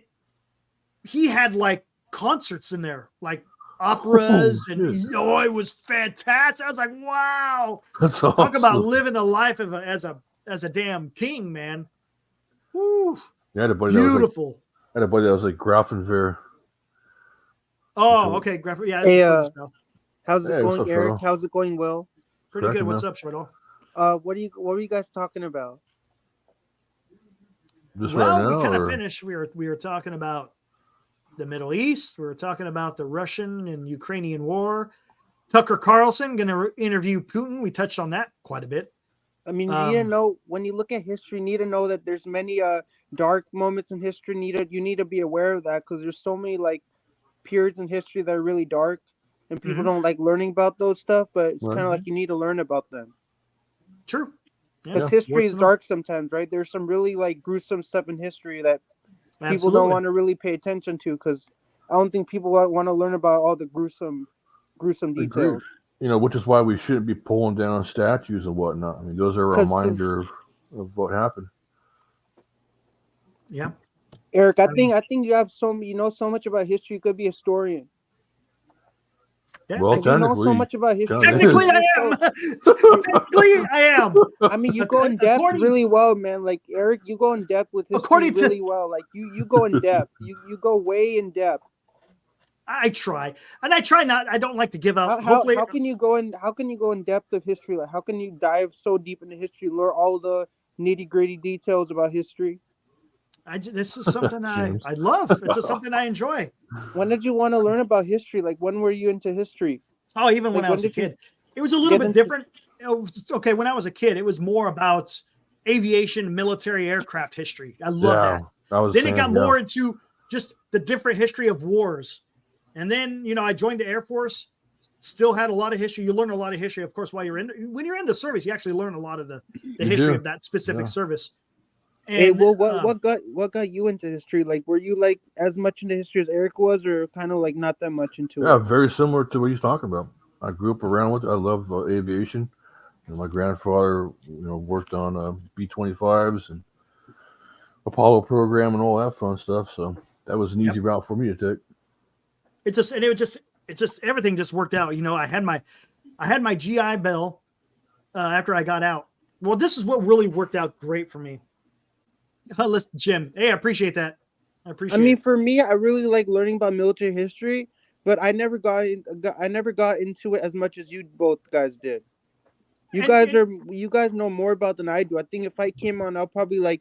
he had like concerts in there, like operas, and it was fantastic. I was like, wow. That's awesome. Talk about living the life of as a damn king, man. Woo. Yeah, I had a buddy beautiful. That was like Grafenwehr. Oh, okay. Yeah. Hey, how's it going, Eric? How's it going, Will? Pretty good. What's up, Shardall? What were you guys talking about? We kind of finished. We were talking about the Middle East. We were talking about the Russian and Ukrainian war. Tucker Carlson going to interview Putin. We touched on that quite a bit. I mean, you need to know, when you look at history, you need to know that there's many dark moments in history. You need to be aware of that, because there's so many like periods in history that are really dark, and people don't like learning about those stuff. But it's kind of like you need to learn about them. True. Because history is dark sometimes, right? There's some really like gruesome stuff in history that people don't want to really pay attention to, because I don't think people want to learn about all the gruesome details. You know, which is why we shouldn't be pulling down statues and whatnot. I mean, those are a reminder of of what happened. Yeah. Eric, I I mean- think you have you know so much about history. You could be a historian. Yeah. Well, Like, you know so technically, much about history. kinda Technically, I So- am. Technically, I am. I mean, you go in depth According- really well, man. Like Eric, you go in depth with history According to- really well. Like you go in depth. You go way in depth. I try, and I try not. I don't like to give out. Hopefully, How can you go in? How can you go in depth of history? Like how can you dive so deep into history, learn all the nitty gritty details about history? this is something James. I love. It's just something I enjoy. When did you want to learn about history? Like when were you into history? Oh, even when Like, I when was a did you kid, it was a little get bit into- different. Okay, when I was a kid, it was more about aviation, military aircraft history. I love that. I was Then saying, it got yeah. more into just the different history of wars. And then, I joined the Air Force, still had a lot of history. You learn a lot of history, of course, while when you're in the service, you actually learn a lot of the You history do. of that specific Yeah. service. Hey, And, well, what got you into history? Like, were you like as much into history as Eric was, or kind of like not that much into Yeah, it? very similar to what he's talking about. I grew up around with it. I love aviation. And my grandfather, worked on B-25s and Apollo program and all that fun stuff. So that was an easy route for me to take. it's just everything just worked out. I had my GI Bill after I got out. Well, this is what really worked out great for me. Listen, Jim. Hey, I appreciate that. I appreciate it. For me, I really like learning about military history, but I never got into it as much as you both guys did. You guys know more about than I do. I think if I came on, I'll probably like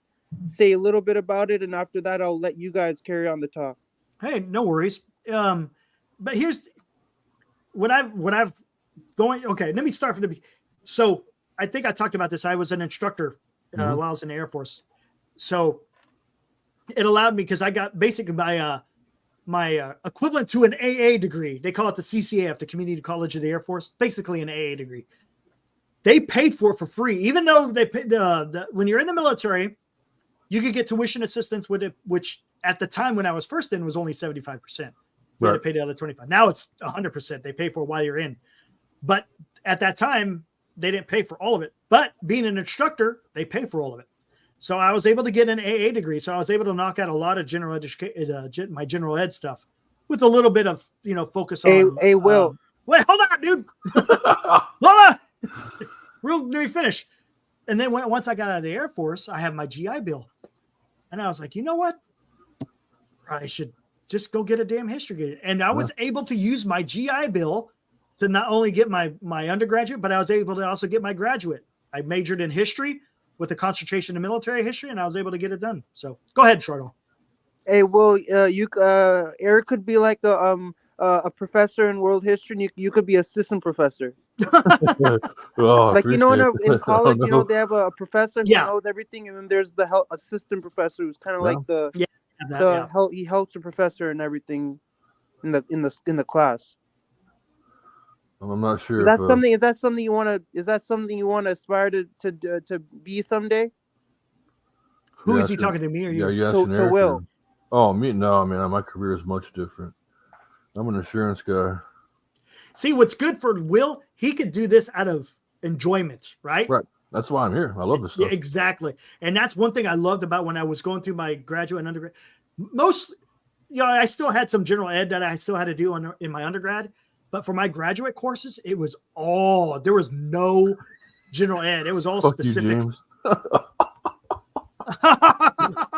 say a little bit about it, and after that, I'll let you guys carry on the talk. Hey, no worries. But here's what I've going. Okay, let me start from the beginning. So I think I talked about this. I was an instructor while I was in the Air Force. So it allowed me, because I got basically my equivalent to an AA degree. They call it the CCAF, the Community College of the Air Force, basically an AA degree. They paid for it for free, even though they paid when you're in the military, you could get tuition assistance with it, which at the time when I was first in was only 75%. You had to pay the other 25%. Now it's 100%. They pay for it while you're in. But at that time, they didn't pay for all of it. But being an instructor, they pay for all of it. So I was able to get an AA degree. So I was able to knock out a lot of general education, my general ed stuff, with a little bit of focus on. Hey, Will. Wait, hold on, dude. Hold on. Let me finish. And then once I got out of the Air Force, I have my GI Bill, and I was like, you know what? I should just go get a damn history degree. And I was able to use my GI Bill to not only get my undergraduate, but I was able to also get my graduate. I majored in history with a concentration in military history, and I was able to get it done. So go ahead, Chardo. Hey, Will, Eric could be like a professor in world history, and you could be assistant professor. Like in college, they have a professor who knows everything, and then there's the assistant professor who's kind of like he helps the professor and everything in the class. I'm not sure. Is that something you want to aspire to be someday? Who is he talking to, me or you? Yeah, you asking To Will. Oh, me? No, man. My career is much different. I'm an insurance guy. See, what's good for Will, he could do this out of enjoyment, right? Right. That's why I'm here. I love this stuff. Yeah, exactly. And that's one thing I loved about when I was going through my graduate and undergrad. I still had some general ed that I still had to do in my undergrad. But for my graduate courses, there was no general ed. It was all Fuck specific. You, James.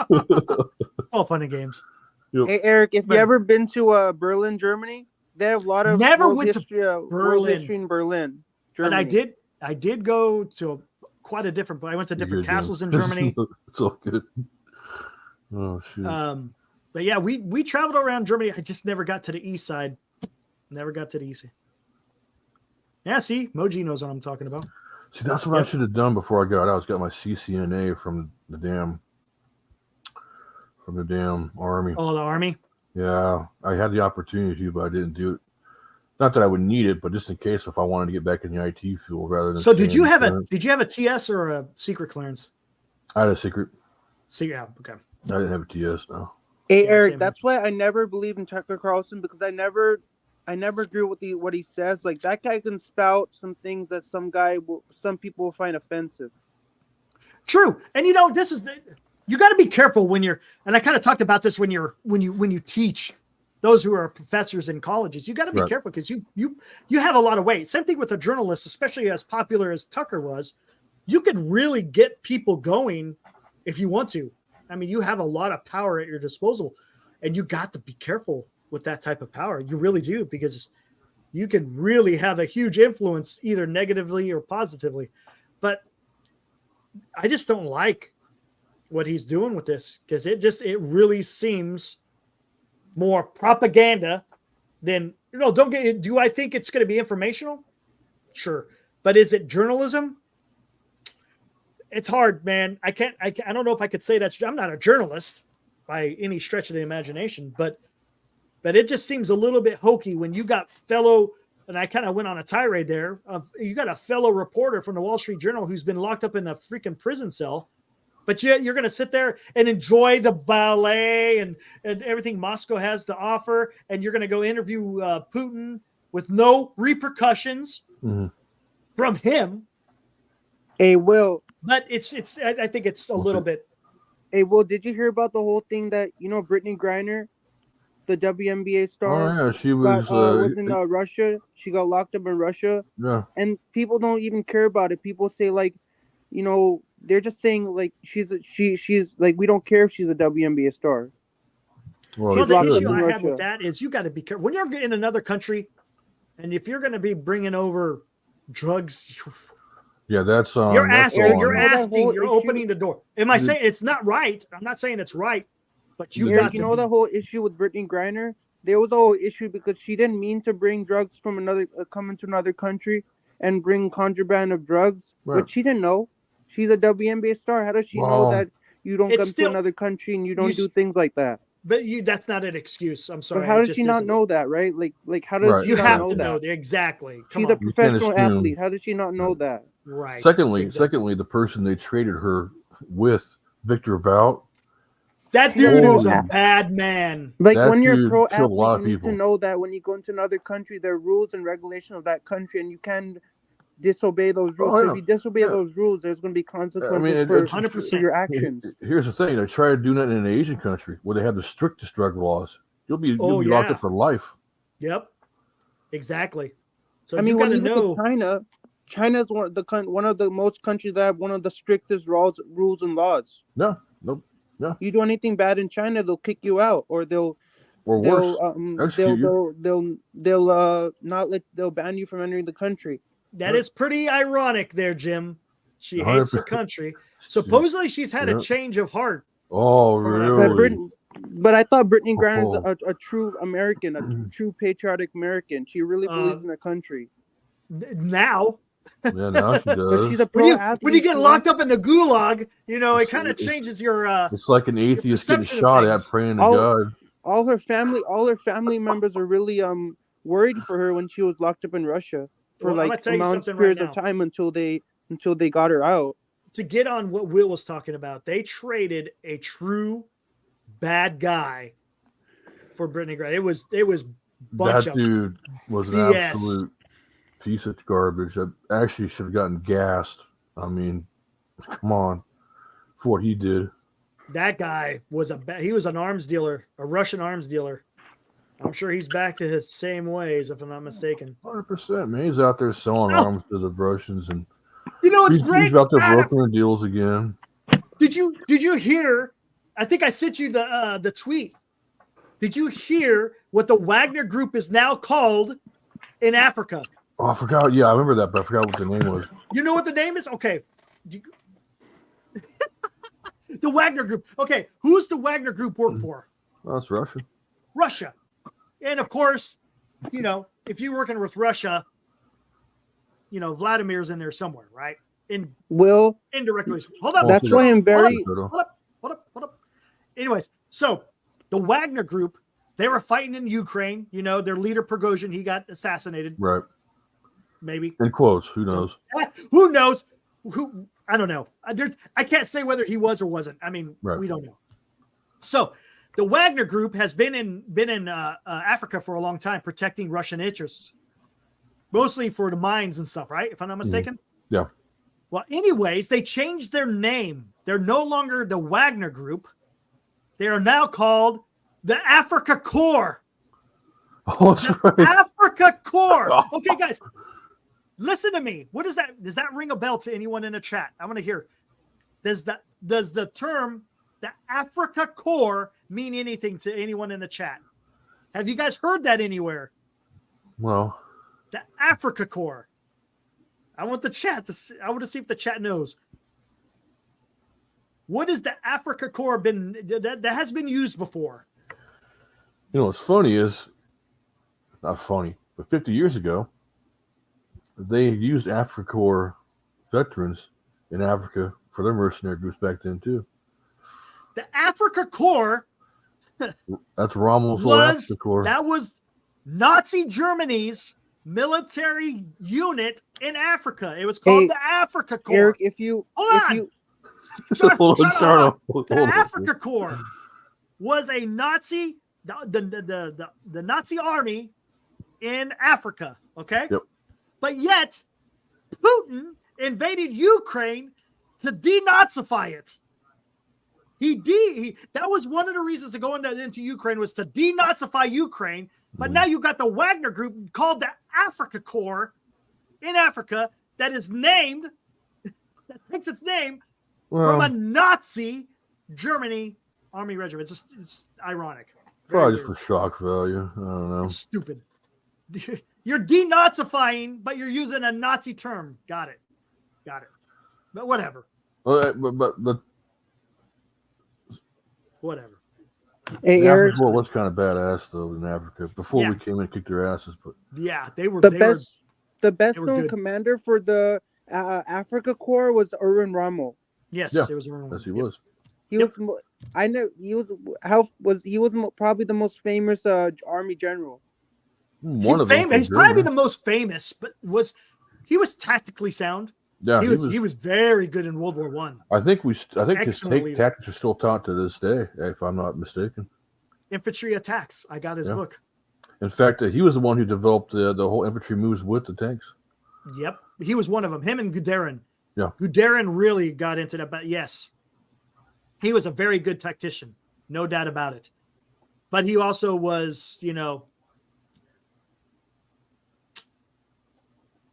It's all fun and games. Yep. Hey, Eric, if you ever been to Berlin, Germany, they have a lot of world history in Berlin, Germany. And I did go to quite a different. I went to different castles in Germany. It's all good. Oh shoot. But yeah, we traveled around Germany. I just never got to the east side. Never got to the east. Yeah, see, Moji knows what I'm talking about. See, that's what I should have done before I got out. I was got my CCNA from the damn army. Oh, the army. Yeah, I had the opportunity to, but I didn't do it. Not that I would need it, but just in case if I wanted to get back in the IT field rather than. So did you have a TS or a secret clearance? I had a secret. Yeah, okay. I didn't have a TS. No. Hey, Eric, that's why I never believed in Tucker Carlson, because I never agree with what he says. Like, that guy can spout some things that some people will find offensive. True. And this is you got to be careful when you're, and I kind of talked about this when you teach those who are professors in colleges. You got to be careful because you have a lot of weight. Same thing with a journalist, especially as popular as Tucker was. You could really get people going if you want to. I mean, you have a lot of power at your disposal, and you got to be careful with that type of power. You really do, because you can really have a huge influence either negatively or positively. But I just don't like what he's doing with this, because it really seems more propaganda than, do I think it's going to be informational? Sure. But is it journalism? It's hard, man. I don't know if I could say that. I'm not a journalist by any stretch of the imagination, but it just seems a little bit hokey when you got and I kind of went on a tirade there. You got a fellow reporter from the Wall Street Journal who's been locked up in a freaking prison cell, but yet you're going to sit there and enjoy the ballet and everything Moscow has to offer, and you're going to go interview Putin with no repercussions from him. Hey, Will. But I think it's a little bit. Hey, Will, did you hear about the whole thing that, Brittany Griner, the WNBA star? Oh, yeah, she was in Russia. She got locked up in Russia. Yeah. And people don't even care about it. People say, like, they're just saying, like, she's like, we don't care if she's a WNBA star. Well, the issue I have with that is you got to be careful when you're in another country, and if you're going to be bringing over drugs. Yeah, that's you're that's asking, whole you're issue. Opening the door. Am I saying it's not right? I'm not saying it's right, but you Eric, got to the whole issue with Brittany Griner? There was a whole issue because she didn't mean to bring drugs from come into another country and bring contraband of drugs, but she didn't know. She's a WNBA star. How does she know that you don't come to another country and you don't do things like that? But that's not an excuse. I'm sorry. But how does she not know that, right? Like how does she you not have know to that? know exactly. She's a professional athlete. How does she not know that? Right. Secondly, the person they traded her with, Victor Bout. That dude was a bad man. Like that when you're a pro killed a lot athlete, of you need people. to know that when you go into another country, there are rules and regulations of that country, and you can disobey those rules. Oh, yeah. If you disobey those rules, there's going to be consequences it's for your actions. Here's the thing: they try to do that in an Asian country where they have the strictest drug laws. You'll be locked up for life. Yep, exactly. So I mean, you got when to you know. look at China is one of the most countries that have one of the strictest rules and laws. No. You do anything bad in China, they'll kick you out, or they'll worse. They'll ban you from entering the country. That is pretty ironic there, Jim. She 100%. hates her country. Supposedly she's had a change of heart. Oh, really? But I thought Brittany Griner is a true American, a true patriotic American. She really believes in her country. Now. Yeah, now she does. She's a pro athlete. When you get locked up in the gulag, it kind of changes your. It's like an atheist getting shot at, praying to God. All her family members are really worried for her when she was locked up in Russia for periods of time until they got her out. To get on what Will was talking about, they traded a true bad guy for Brittany Griner. It was that dude was an absolute piece of garbage that actually should have gotten gassed. I mean, come on, for what he did. That guy was he was an arms dealer, a Russian arms dealer. I'm sure he's back to his same ways, if I'm not mistaken. 100%, man. He's out there selling arms to the Russians, and it's great. He's out there brokering deals again. Did you hear? I think I sent you the tweet. Did you hear what the Wagner Group is now called in Africa? Oh, I forgot. Yeah, I remember that, but I forgot what the name was. You know what the name is? Okay. The Wagner Group. Okay, who's the Wagner Group work for? Well, that's Russia. Russia. And of course, if you're working with Russia, Vladimir's in there somewhere, right? Indirectly. Hold up. That's why I'm very. Hold up. Anyways, so the Wagner Group, they were fighting in Ukraine. Their leader Prigozhin, he got assassinated. Right. Maybe. In quotes. Who knows? Who knows? I don't know. I can't say whether he was or wasn't. I mean, we don't know. So the Wagner Group has been in Africa for a long time, protecting Russian interests, mostly for the mines and stuff, right? If I'm not mistaken. Yeah. Well, anyways, they changed their name. They're no longer the Wagner Group. They are now called the Afrika Korps. Oh, that's right. Afrika Korps. Okay, guys, listen to me. What is that? Does that ring a bell to anyone in the chat? I want to hear. Does the term the Afrika Korps mean anything to anyone in the chat? Have you guys heard that anywhere? Well, The Afrika Korps. I want the chat to see, I want to see if the chat knows. What is the Afrika Korps been that has been used before? you know what's funny is, not funny, but 50 years ago, they used Afrika Korps veterans in Africa for their mercenary groups back then too. The Afrika Korps That's Rommel's little was Afrika Korps. that was Nazi Germany's military unit in Africa. It was called Hey, the Afrika Korps. Eric, if you Hold on. Shut up, Hold on, shut start up. off. Hold The on. Afrika Korps was a Nazi, the Nazi army in Africa. Okay. Yep. But yet, Putin invaded Ukraine to denazify it. That was one of the reasons to go into Ukraine was to denazify Ukraine. But now you got the Wagner Group called the Afrika Korps in Africa that is named, that takes its name from a Nazi Germany army regiment. It's ironic. Very Probably just weird. for shock value. I don't know. It's stupid. You're denazifying, but you're using a Nazi term. Got it. But whatever. Well, but Whatever. Hey, the Eric, African war was kind of badass though in Africa before Yeah. we came in and kicked their asses. But Yeah, they were the they best were known good. commander for the Afrika Korps was Erwin Rommel. yes, Yeah. it was wrong. yes, he Yep. was. He Yep. was I know he was probably the most famous army general. One of them. He's probably the most famous, but he was tactically sound. Yeah, He was very good in World War One. I think his excellent leader. tactics are still taught to this day, if I'm not mistaken. Infantry attacks. I got his Yeah. book. In fact, he was the one who developed the whole infantry moves with the tanks. Yep, he was one of them. Him and Guderian. Yeah. Guderian really got into that. But yes, he was a very good tactician, no doubt about it. But he also was,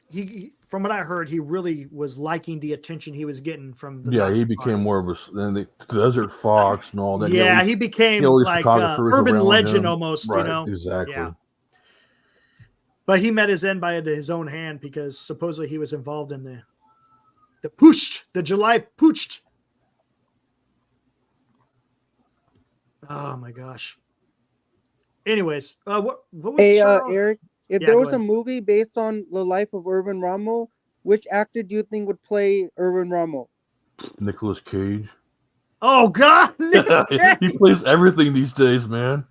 he from what I heard, he really was liking the attention he was getting from the Nazi He became army. more of the Desert Fox and all that. Yeah, he became all these like photographers urban around legend him. almost, Right, exactly. Yeah. But he met his end by his own hand because supposedly he was involved in the Putsch, the July Putsch. Oh my gosh. Anyways, what was Hey, Charles? Eric, if Yeah, there go was a ahead. movie based on the life of Erwin Rommel, which actor do you think would play Erwin Rommel? Nicolas Cage. Oh God, Nick He plays everything these days, man.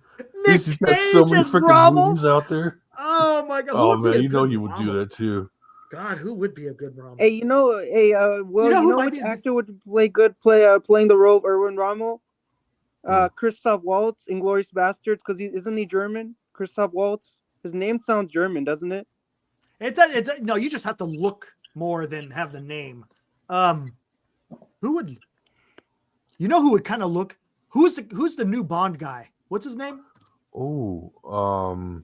Nick He's got so Cage many as freaking Rommel. movies out there. Oh my God. who Oh would be man, a you know good he would do Rommel? that too. God, who would be a good Rommel? Hey, Will, You know who you know might which be a good- actor would playing the role of Erwin Rommel? Christoph Waltz, Inglourious Bastards, because isn't he German? Christoph Waltz. His name sounds German, doesn't it? No, you just have to look more than have the name. Who would? Who would kind of look? Who's the new Bond guy? What's his name? Oh,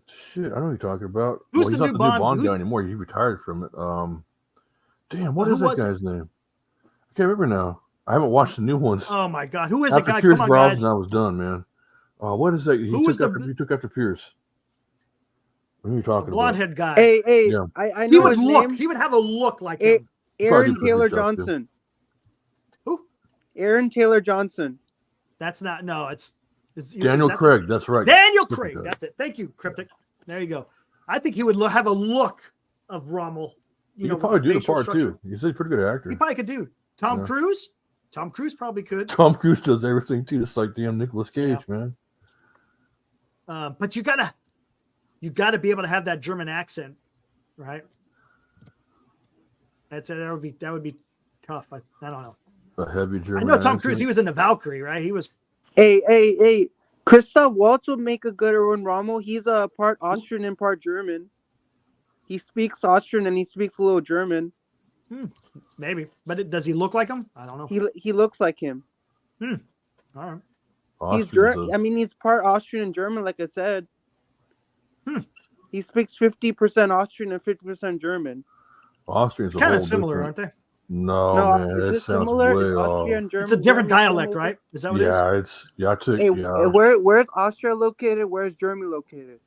shit! I know who you're talking about. Who's Well, the he's not new the Bond- new Bond who's- guy anymore. He retired from it. Damn, what Who is that was it? guy's name? I can't remember now. I haven't watched the new ones. Oh my God, who is it, After guy? Pierce Come on, Brosnan, guys. I was done, man. What is that? Who was He took after Pierce. Who are you talking Blonde about? head guy. Hey, Yeah. I he know would his look. name. He would have a look like Hey, him. Aaron Probably Taylor good job, too. Johnson. Who? Aaron Taylor Johnson. That's not. No, is Daniel that- Craig. That's right. Daniel Cryptic Craig. guy. That's it. Thank you, Cryptic. There you go. I think he would have a look of Rommel. He could probably do the facial part structure. too. He's a pretty good actor. He probably could do. Tom Yeah. Cruise. Tom Cruise probably could. Tom Cruise does everything too, just like damn Nicolas Cage, man. But you gotta be able to have that German accent, right? That would be tough. I don't know. A heavy German. I know Tom Cruise. accent. He was in the Valkyrie, right? He was. Hey. Christoph Waltz would make a good Erwin Rommel. He's a part Austrian and part German. He speaks Austrian and he speaks a little German. Maybe, but does he look like him? I don't know. He looks like him. All right. Austrians, I mean, he's part Austrian and German, like I said. Hmm. He speaks 50% Austrian and 50% German. Austrians are Kind a of whole similar, different- aren't they? No, No, man, is that it sounds similar? way Is Austria off. and German? It's a different German dialect, similar? right? Is that what it is? Yeah, I took Hey, yeah, where's Austria located? Where's Germany located?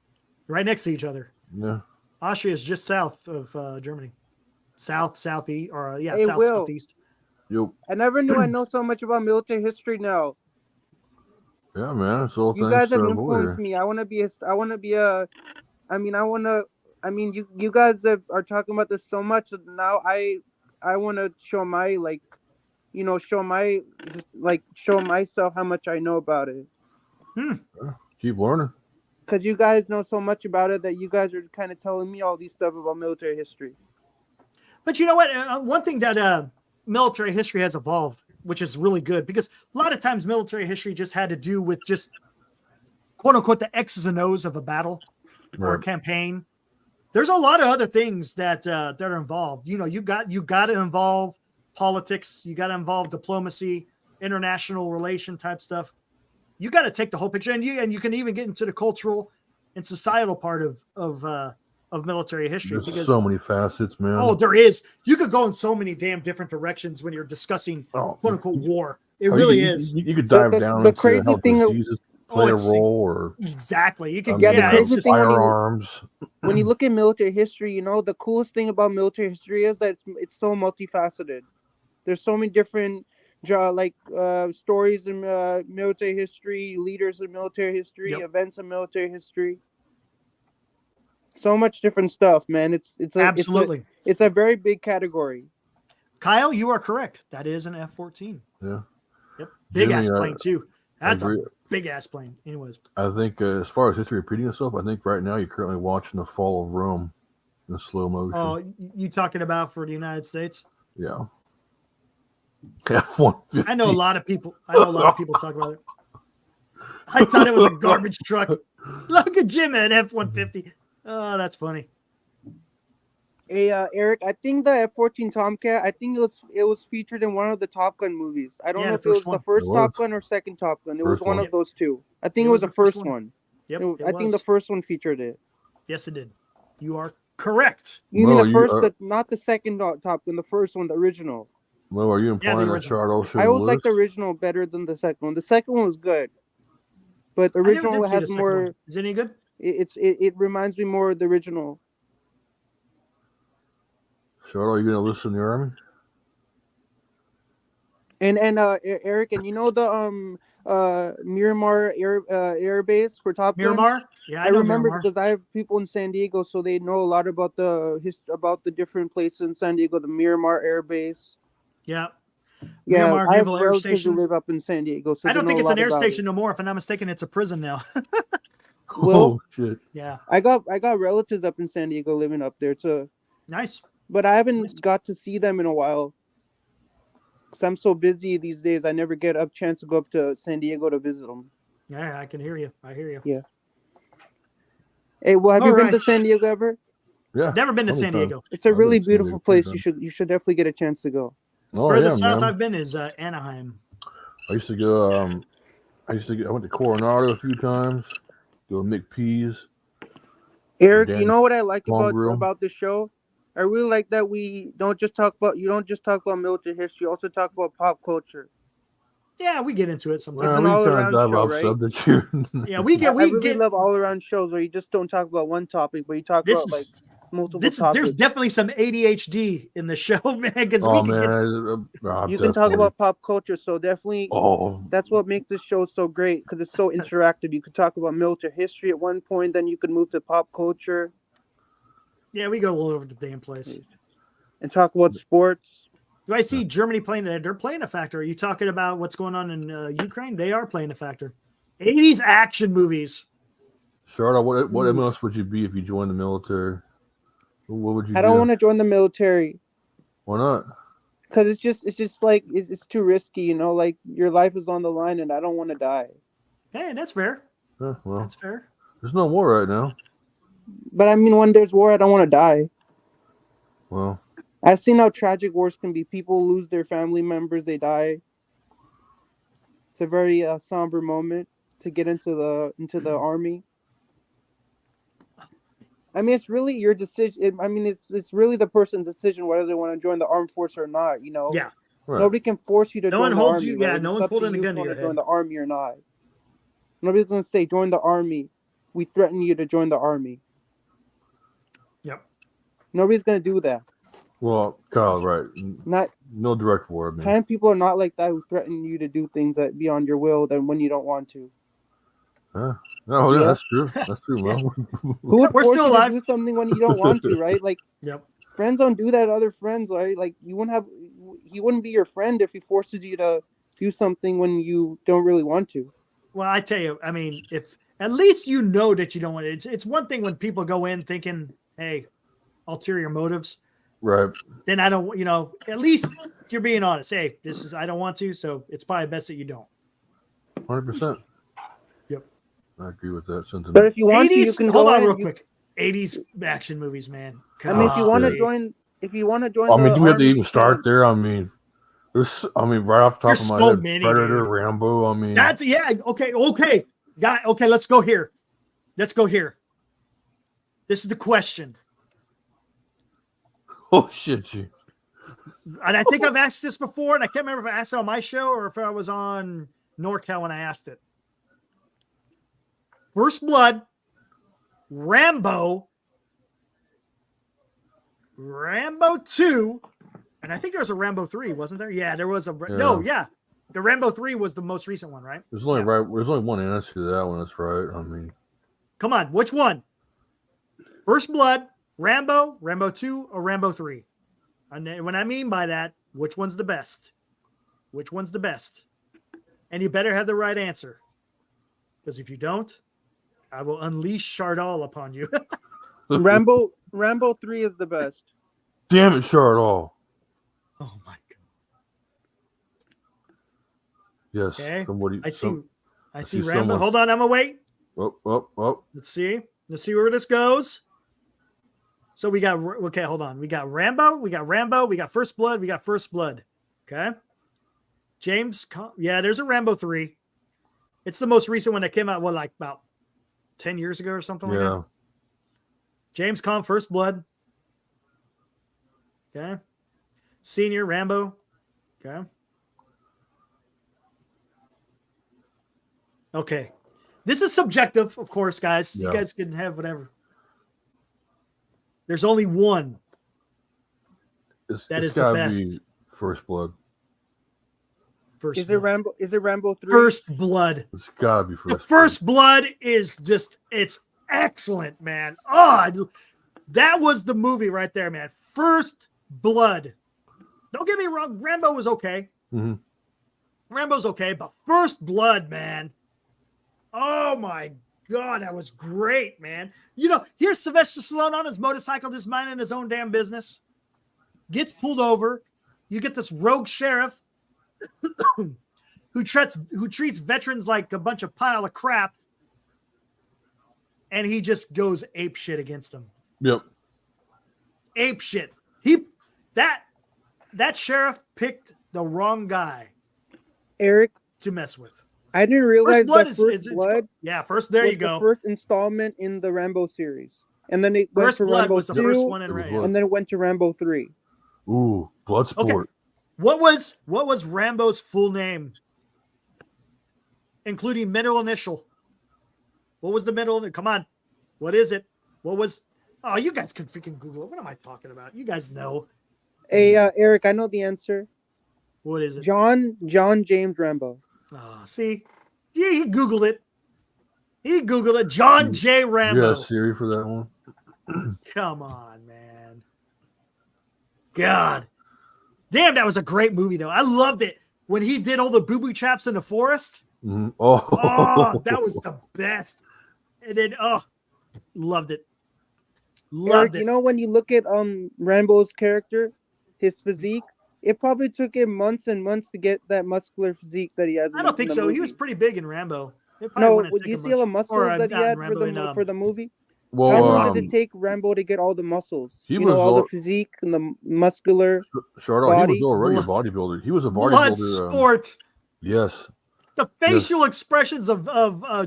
Right next to each other. yeah. Austria is just south of Germany. Southeast, or Hey, south, Will. southeast. Yo, I never knew I know so much about military history now. yeah, man, it's all You thanks guys to have our boy influenced here. me. I want to be a. I mean, you guys are talking about this so much that now I want to show my show myself how much I know about it. Keep learning. Because you guys know so much about it that you guys are kind of telling me all these stuff about military history. But you know what? One thing that military history has evolved, which is really good, because a lot of times military history just had to do with just quote unquote the X's and O's of a battle or a Right. campaign. There's a lot of other things that are involved. You know, you got to involve politics, you got to involve diplomacy, international relation type stuff. You got to take the whole picture, and you can even get into the cultural and societal part of military history. There's Because so many facets, man. oh, there is. You could go in so many damn different directions when you're discussing Oh, quote unquote war. It oh, really you, is. You could dive down the into crazy how thing of- diseases play a it's- role, or Exactly. You could Yeah, the yeah, it's crazy just, thing when you- firearms. When you look at military history, you know, the coolest thing about military history is that it's so multifaceted. There's so many different stories in military history, leaders in military history, Yep. events in military history. So much different stuff, man. It's absolutely. it's a very big category. Kyle, you are correct. That is an F-14. Yeah, Yep. Big Jimmy, ass plane too. That's a agree. big ass plane. Anyways. I think as far as history repeating itself, I think right now you're currently watching the fall of Rome in slow motion. Oh, you talking about for the United States? Yeah. F-150. I know a lot of people. Talk about it. I thought it was a garbage truck. Look at Jim at F-150. Oh, that's funny. Hey, Eric, I think the F-14 Tomcat, I think it was featured in one of the Top Gun movies. I don't Yeah, know the if it was first one. the first It Top was. Gun or second Top Gun. It First was one one. of those two. I think It it was was the first one. Yep. I think the first one featured it. Yes, it did. You are correct. You mean Mo, the first, you, not the second Top Gun, the first one, the original. Mo, are you implying that original. chart also I always like the list? original better than the second one. The second one was good, but the I never original did see the has second more. one. Is it any good? It reminds me more of the original. Chart, are you going to listen to the Army? And Eric, and you know the Miramar Air Base for Top Gun? Miramar? Yeah, I know remember Miramar. because I have people in San Diego, so they know a lot about about the different places in San Diego, the Miramar Air Base. Yeah. Yeah, Miramar I have Naval Air relatives who Station. live up in San Diego, so I don't they think know it's a an lot air about station it. no more. If I'm not mistaken, it's a prison now. Will? Oh, shit. Yeah. I got relatives up in San Diego living up there too, Nice. but I haven't got to see them in a while. Cause I'm so busy these days, I never get a chance to go up to San Diego to visit them. Yeah, I can hear you. I hear you. Hey, well, have you All been to right. San Diego ever? Yeah. Never been to Plenty San of times. Diego. It's a I've really been to San Diego beautiful plenty place. of You should definitely get a chance to go. Oh, Furthest yeah, south man. I've been is Anaheim. I used to go. I went to Coronado a few times. Go to McPee's. Eric, Dan you know what I like Long Grill. about this show? I really like that you don't just talk about military history, you also talk about pop culture. Yeah, we get into it sometimes. Well, an we all-around kind of dive show, off right? subject here. Yeah, we I really get love all around shows where you just don't talk about one topic, but you talk this about like is multiple there's topics. definitely some ADHD in the show, man. Because Oh we can man, get You can talk about pop culture, so definitely Oh, that's what makes this show so great because it's so interactive. You could talk about military history at one point, then you could move to pop culture yeah, we go all over the damn place. and talk about sports. Do I see Germany playing? They're playing a factor. Are you talking about what's going on in Ukraine? They are playing a factor. 80s action movies. Charlotte, what else would you be if you joined the military? What would you I do? don't want to join the military. Why not? Because it's just like it's too risky, you know. Like your life is on the line, and I don't want to die. Hey, that's fair. Well, That's fair. there's no war right now. But I mean, when there's war, I don't want to die. Well, I've seen how tragic wars can be. People lose their family members, they die. It's a very somber moment to get into the army. I mean, it's really your decision. It's really the person's decision whether they want to join the armed force or not. You know, Yeah. Right. nobody can force you to No join one the holds army. you. Yeah, right? no It's one's up to holding a you gun to if you your want to join head. the army or not. Nobody's gonna say join the army. We threaten you to join the army. Yep. Nobody's gonna do that. Well, Kyle, right? Not No direct war. I mean, kind people are not like that who threaten you to do things that beyond your will than when you don't want to. no, Yeah. yeah, that's true. That's true, Yeah. Mel. Who would We're force still you alive. to do something when you don't want to, right? Like Yep. friends don't do that to other friends, right? Like he wouldn't be your friend if he forces you to do something when you don't really want to. Well, I tell you, I mean, if at least you know that you don't want it. It's one thing when people go in thinking, "Hey, ulterior motives." Right. Then I don't, at least you're being honest. Hey, I don't want to, so it's probably best that you don't. 100%. Yep. I agree with that sentiment. But if you want to, you 80s, can hold go on in. real quick. 80s action movies, man. I mean, if you want to Golly. join, I mean, the do we have to army, even start there? I mean, right off the top There's of my so head, many, Predator, dude. Rambo. I mean, That's okay. Okay, let's go here. This is the question. oh shit, G. And I think I've asked this before, and I can't remember if I asked it on my show or if I was on NorCal when I asked it. First Blood, Rambo 2, and I think there was a Rambo 3, wasn't there? Yeah, there was The Rambo 3 was the most recent one, right? There's only Yeah. there's only one answer to that one. That's right. I mean, Come on, which one? First Blood, Rambo 2, or Rambo 3? And when I mean by that, which one's the best? Which one's the best? And you better have the right answer. Because if you don't, I will unleash Chardal upon you. Rambo 3 is the best. damn it, Chardal. Oh my god. Yes. Okay. Somebody. I see see Rambo. someone- Hold on, I'm gonna wait. Oh. Let's see where this goes. So we got hold on. We got Rambo, we got First Blood, Okay. There's a Rambo 3. It's the most recent one that came out, like about 10 years ago or something like Yeah. that. James Caan, First Blood. Okay. Senior Rambo. Okay. Okay. This is subjective, of course, guys. Yeah. You guys can have whatever. There's only one. That is the gotta best. be First Blood. Is it Rambo 3? First Blood. It's gotta be The First. First Blood is it's excellent, man. Oh, that was the movie right there, man. First Blood. Don't get me wrong, Rambo was okay. Mhm. Rambo's okay, but First Blood, man. Oh my God, that was great, man. Here's Sylvester Stallone on his motorcycle, just minding his own damn business. Gets pulled over. You get this rogue sheriff who treats veterans like a bunch of pile of crap, and he just goes ape shit against them. Yep. Ape shit. That sheriff picked the wrong guy Eric, to mess with. I didn't realize First Blood that is First Blood there was you go. the first installment in the Rambo series, and then it went First to Blood Rambo was the 2, first one in It was Rambo. what? and then it went to Rambo 3. Ooh, Bloodsport. What was Rambo's full name, including middle initial? What was the middle? Come on, what is it? What was? Oh, you guys can freaking Google it. What am I talking about? You guys know. Hey, Eric, I know the answer. What is it? John James Rambo. Oh, see, yeah, he Googled it. John J. Rambo. Yeah, Siri for that one. Come on, man. God. Damn, that was a great movie, though. I loved it. When he did all the boo-boo traps in the forest. Mhm. Oh, that was the best. And then, loved it. Eric, Loved it. you know, when you look at Rambo's character, his physique, it probably took him months and months to get that muscular physique that he has. I don't think in the so. movie. He was pretty big in Rambo. It probably No, wouldn't would take you him see all the much. muscles Or, that he not had Rambo, for the movie? Well, How long did it take Rambo to get all the muscles? he You know, was all all- the physique and the muscular. Charlotte, he body. was already a Blood- bodybuilder. He was a Blood bodybuilder. sport. Yes. The facial expressions of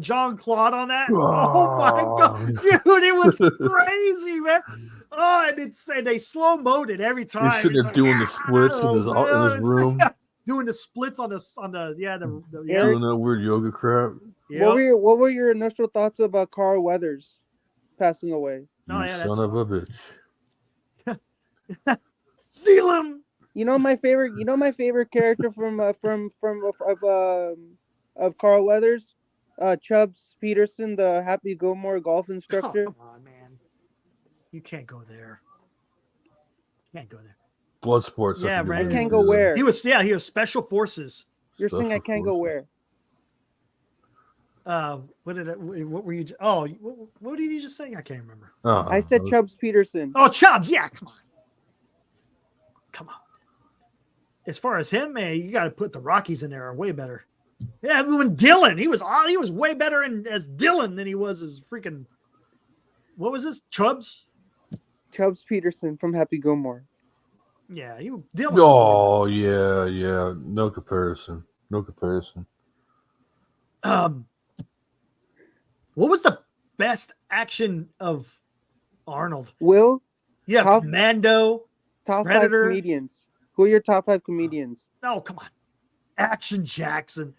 John Claude on that. Oh my Oh. god, dude, it was crazy, man. Oh, and they slow moed it every time. He's sitting It's there like, doing the splits in his room, doing the splits on the doing that weird yoga crap. yeah. What were your initial thoughts about Carl Weathers passing away? Oh, You yeah, son that's- of a bitch. Feel him. You know my favorite character of Carl Weathers, Chubbs Peterson, the Happy Gilmore golf Oh, instructor. come on, man. You can't go there. Can't go there. Blood sports. Yeah, that's a good right. movie, Can't go too. where? He was special forces. You're saying I Special can't go forces. where? What were you? Oh, what did you just say? I can't remember. I said Chubbs Peterson. Oh, Chubbs. Yeah, come on. Come on. As far as him, man, you got to put the Rockies in there. Are way better. Yeah, even Dylan. He was way better as Dylan than he was as freaking. What was this? Chubbs. Chubbs Peterson from Happy Gilmore. Yeah, Dylan. was Oh yeah. No comparison. what was the best action of Arnold? Will, Yeah, Top- Commando. top Predator. 5 comedians. Who are your top 5 comedians? Oh, come on. Action Jackson.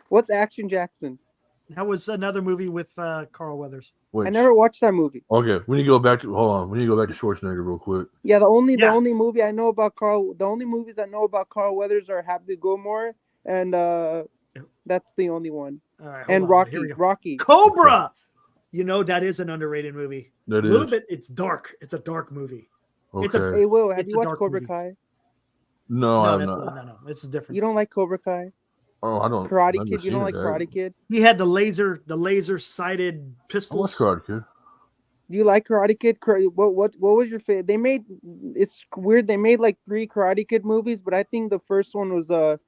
What's Action Jackson? That was another movie with Carl Weathers. Which, I never watched that movie. Okay, we need to go back to Schwarzenegger real quick. Yeah, the only Yeah. movie I know about the only movies I know about Carl Weathers are Happy Gilmore and that's the only one. All right, And hold on. Here we go. Rocky. Cobra. You know that is an underrated movie. That A is little bit. It's dark. It's a dark movie. okay. it's a- Hey Will, have It's you a watched dark Cobra movie. Kai? no, I'm that's not. no. This is different. You don't like Cobra Kai? Oh, I don't. Karate I've Kid? never You don't seen like it. Karate Kid? He had the laser sighted I watched pistols. Karate Kid. Do you like Karate Kid? What was your favorite? It's weird. They made like 3 Karate Kid movies, but I think the first one was the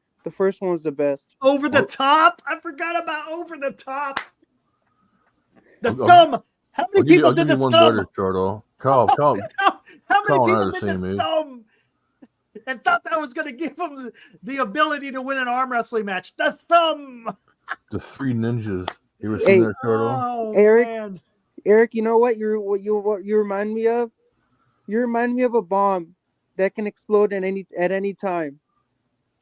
best. Over the Oh. top. I forgot about Over the Top. The I'll- thumb. How many people I'll did give you the one thumb? better, Chardo. Kyle, How many Kyle and I people are the did same the age. thumb and thought that was going to give them the ability to win an arm wrestling match? The thumb. the 3 ninjas. You ever Hey. seen that, Chardo? Oh, Eric? man. Eric, you know what you remind me of? You remind me of a bomb that can explode at any time.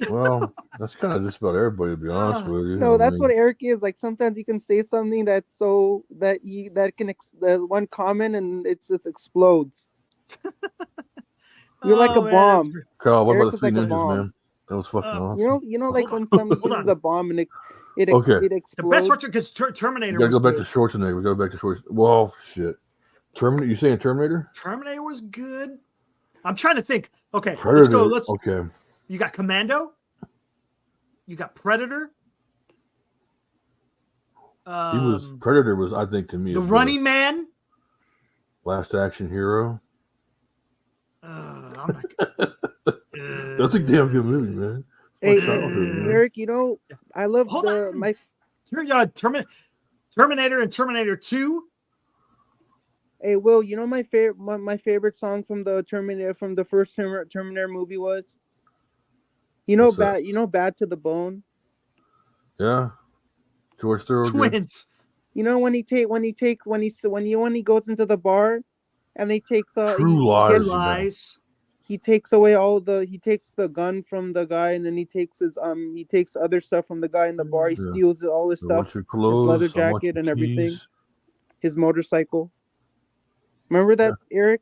Well, that's kind of just about everybody, to be honest with you. No, I that's mean, what Eric is. Like sometimes you can say something that's so that one comment and it just explodes. You're like a man, bomb. that's great. Kyle, what Eric about the is 3 like a ninjas, bomb. man? That was fucking awesome. You know, like Hold when on. somebody Hold uses on. a bomb and it Okay. it The explodes. best part because We Terminator gotta was go back good. to Schwarzenegger. We go back to Schwarzenegger. Well, shit. Terminator? You saying Terminator? Terminator was good. I'm trying to think. Okay, Predator. let's go. Let's. Okay. You got Commando. You got Predator. Predator was, I think, to me, The is Running Man. Last Action Hero. I'm not. That's a damn good movie, man. Hey, My childhood, man. Eric, you know I love Hold on. my Terminator and Terminator 2. Hey Will, you know my favorite song from the first Terminator movie was? What's that? Bad to the Bone. Yeah. George Thorogood. Twins. You know when he goes into the bar and he takes True Lies. Kid you know. Lies. he takes the gun from the guy and then he takes other stuff from the guy in the bar. He Yeah. steals all his I stuff, want your clothes. leather I want jacket your and everything. keys. his motorcycle. Remember that, Eric?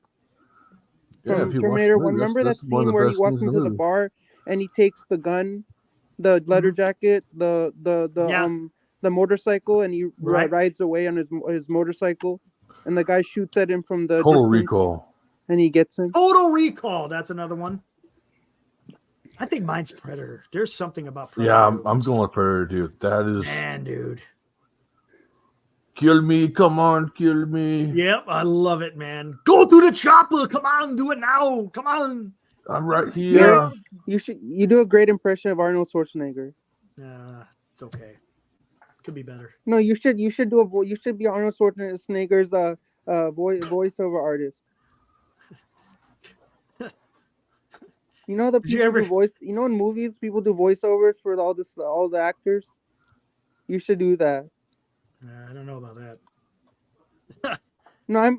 Yeah, From if you Terminator watch 1. the movie, Remember that that's one of scene the where he best walks scenes in into the movie. bar and he takes the gun, the leather jacket, the motorcycle, and he Right. rides away on his motorcycle, and the guy shoots at him from the Total distance, Recall. and he gets him. Total Recall. That's another one. I think mine's Predator. There's something about Predator. Yeah, I'm going with Predator, dude. That is Man, dude. kill me. Come on, kill me. Yep, I love it, man. Go to the chopper. Come on, do it now. Come on. I'm right here. You do a great impression of Arnold Schwarzenegger. It's okay. Could be better. No, you should be Arnold Schwarzenegger's voiceover artist. You know the Did you people ever- do voice. You know in movies people do voiceovers for all the actors. You should do that. I don't know about that. No,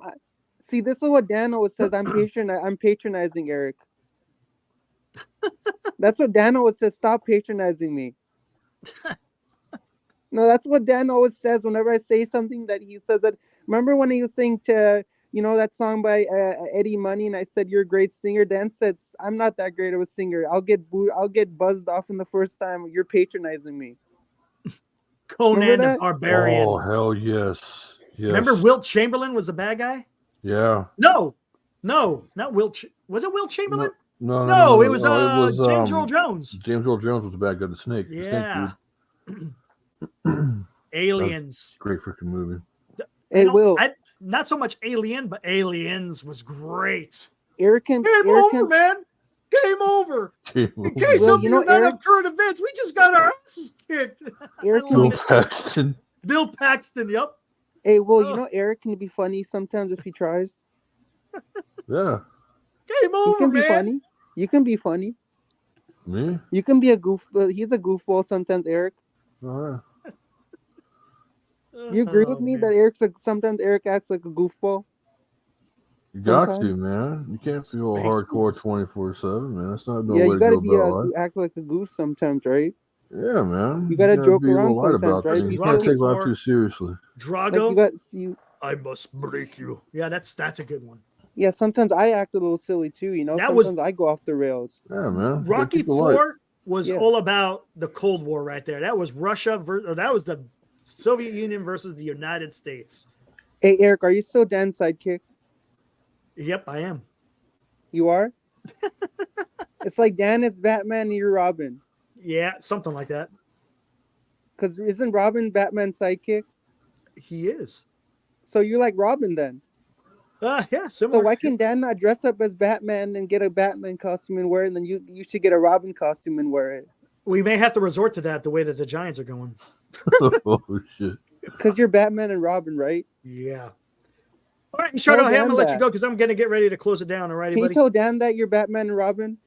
see. This is what Dan always says. I'm patronizing Eric. That's what Dan always says. Stop patronizing me. No, that's what Dan always says whenever I say something that he says that. Remember when he was saying to that song by Eddie Money, and I said you're a great singer. Dan said I'm not that great of a singer. I'll get buzzed off in the first time. You're patronizing me. Conan the that? Barbarian. Oh hell yes. Yes. Remember Wilt Chamberlain was the bad guy? Yeah. No, not Wilt. Was it Wilt Chamberlain? No, It was James Earl Jones. James Earl Jones was the bad guy, the snake. The Yeah. snake dude. Aliens. Great freaking movie. Hey, Will. Not so much Alien, but Aliens was great. Eric can. Game Eric over, can, man. Game over. In case Well, some of you are not Eric- on current events, we just got our asses kicked. Eric I can love Bill it. Paxton. Bill Paxton. Yep. Hey, Will. Oh. Eric can be funny sometimes if he tries. Yeah. Game He over, can be man. funny. You can be funny. Me? You can be a goof. He's a goofball sometimes, Eric. All right. You agree Oh, with me man. that sometimes Eric acts like a goofball? You got to, Sometimes. man. You can't be all Space hardcore Force. 24/7, man. That's not no Yeah, way you to gotta go be about life. act like a goof sometimes, right? Yeah, man. You gotta joke be a around little light sometimes, about right? things. You You can't Rocky take life IV. too seriously. Like you Drago. got you. I must break you. Yeah, that's a good one. Yeah, sometimes I act a little silly too. That Sometimes was- I go off the rails. Yeah, man. Gotta Rocky keep it light. 4 was Yeah. all about the Cold War right there. That was Russia or that was the Soviet Union versus the United States. Hey, Eric, are you still Dan's sidekick? Yep, I am. You are. It's like Dan is Batman and you're Robin. Yeah, something like that. Because isn't Robin Batman's sidekick? He is. So you're like Robin then. Yeah, So similar. why can Dan not dress up as Batman and get a Batman costume and wear it, and then you should get a Robin costume and wear it? We may have to resort to that the way that the Giants are going. Oh shit. Because you're Batman and Robin, right? Yeah. All right, Shardo, Tell hey, I'm Dan gonna let you that. go because I'm gonna get ready to close it down. All righty, Can you buddy. tell Dan that you're Batman and Robin?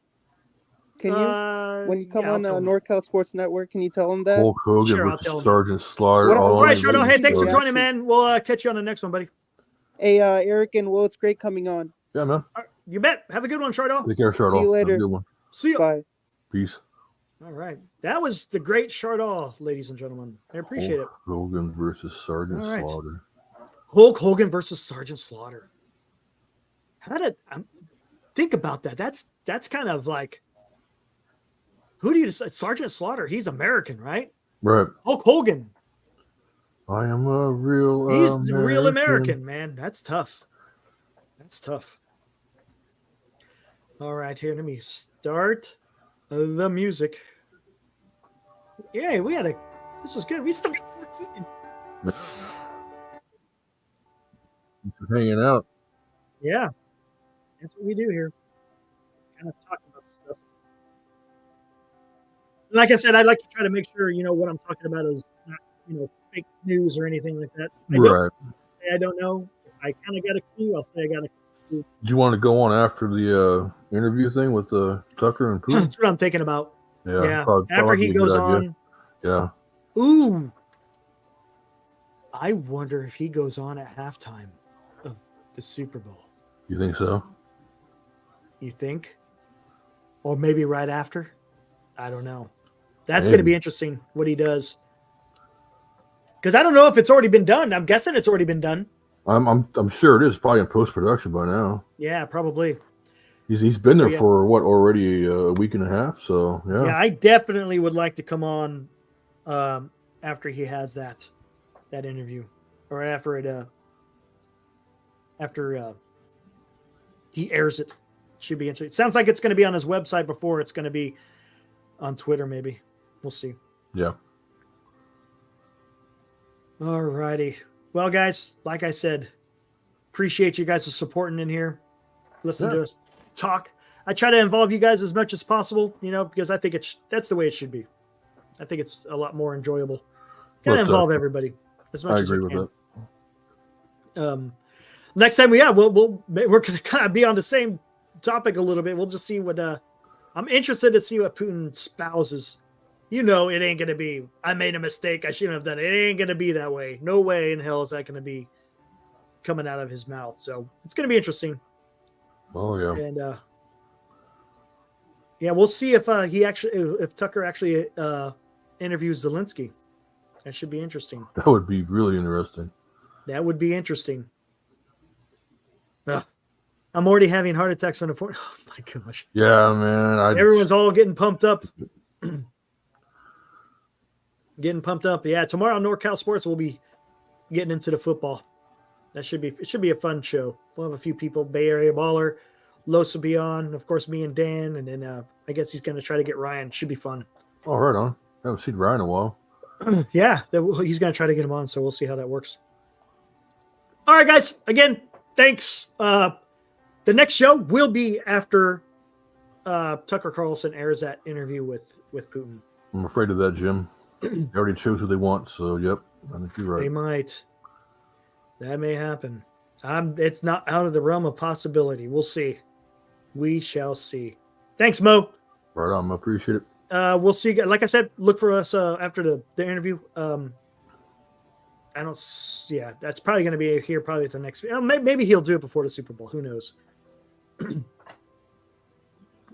Can you? When you come yeah, I'll on the tell him. NorCal Sports Network, can you tell him that? Hulk Hogan Sure, I'll versus tell him. Sergeant Slaughter. What- all All on right, the Shardo. Hey, thanks for show. joining, man. We'll catch you on the next one, buddy. Hey, Eric and Will, it's great coming on. Yeah, man. All right, you bet. Have a good one, Shardo. Take care, Shardo. See you Have a later. good one. See you. Bye. Peace. All right. That was the great Shardo, ladies and gentlemen. I appreciate it. Hulk Hogan versus Sergeant All right. Slaughter. Hulk Hogan versus Sergeant Slaughter. How did think about that? That's kind of like, who do you decide? Sergeant Slaughter? He's American, right? Right. Hulk Hogan. I am a real. He's the real American, man. That's tough. That's tough. All right, here. Let me start the music. Yeah, this was good. We still got 14. Hanging out. Yeah, that's what we do here. Just kind of talk about stuff. Like I said, I'd like to try to make sure what I'm talking about is not fake news or anything like that. I don't Right. say I don't know. If I kind of got a clue, I'll say I got a clue. Do you want to go on after the interview thing with Tucker and Pooh? That's what I'm thinking about. Yeah. After he be a good goes idea. on. Yeah. Ooh. I wonder if he goes on at halftime of the Super Bowl. You think so? You think? Or maybe right after? I don't know. That's Maybe. going to be interesting what he does. Because I don't know if it's already been done. I'm guessing it's already been done. I'm sure it is probably in post production by now. Yeah, probably. He's been there yeah. for what already a week and a half. So Yeah, yeah. I definitely would like to come on after he has that interview, or after he airs it. Should be interesting. It sounds like it's going to be on his website before it's going to be on Twitter. Maybe we'll see. Yeah. All righty. Well, guys, like I said, appreciate you guys supporting in here. Listen to us talk. I try to involve you guys as much as possible, because I think that's the way it should be. I think it's a lot more enjoyable. Got to Most involve definitely. everybody as much I as agree you with can. that. next time we're gonna kind of be on the same topic a little bit. We'll just see what I'm interested to see what Putin spouses. You know, it ain't gonna be, I made a mistake, I shouldn't have done it. It ain't gonna be that way. No way in hell is that gonna be coming out of his mouth. So it's gonna be interesting. Oh yeah. And yeah, we'll see if Tucker actually interviews Zelensky. That should be interesting. That would be really interesting. That would be interesting. I'm already having heart attacks on the phone. Oh my gosh. Yeah, man. Everyone's all getting pumped up. Getting pumped up. Yeah, tomorrow on NorCal Sports we'll be getting into the football. It should be a fun show. We'll have a few people, Bay Area Baller, Los will be on, of course, me and Dan, and then I guess he's going to try to get Ryan. Should be fun. Oh, right on. I haven't seen Ryan in a while. Yeah, he's going to try to get him on, so we'll see how that works. All right, guys. Again, thanks. The next show will be after Tucker Carlson airs that interview with Putin. I'm afraid of that, Jim. They already chose who they want, so yep, I think you're right. They might. That may happen. It's not out of the realm of possibility. We'll see. We shall see. Thanks, Mo. Right on. I appreciate it. We'll see. Like I said, look for us after the interview. Yeah, that's probably going to be here probably at the next. Maybe he'll do it before the Super Bowl. Who knows?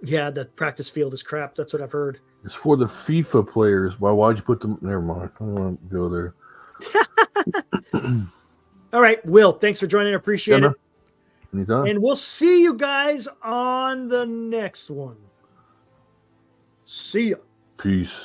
Yeah, the practice field is crap. That's what I've heard. It's for the FIFA players. Why'd you put them? Never mind. I don't want to go there. All right, Will, thanks for joining. I appreciate it. Anytime. And we'll see you guys on the next one. See ya. Peace.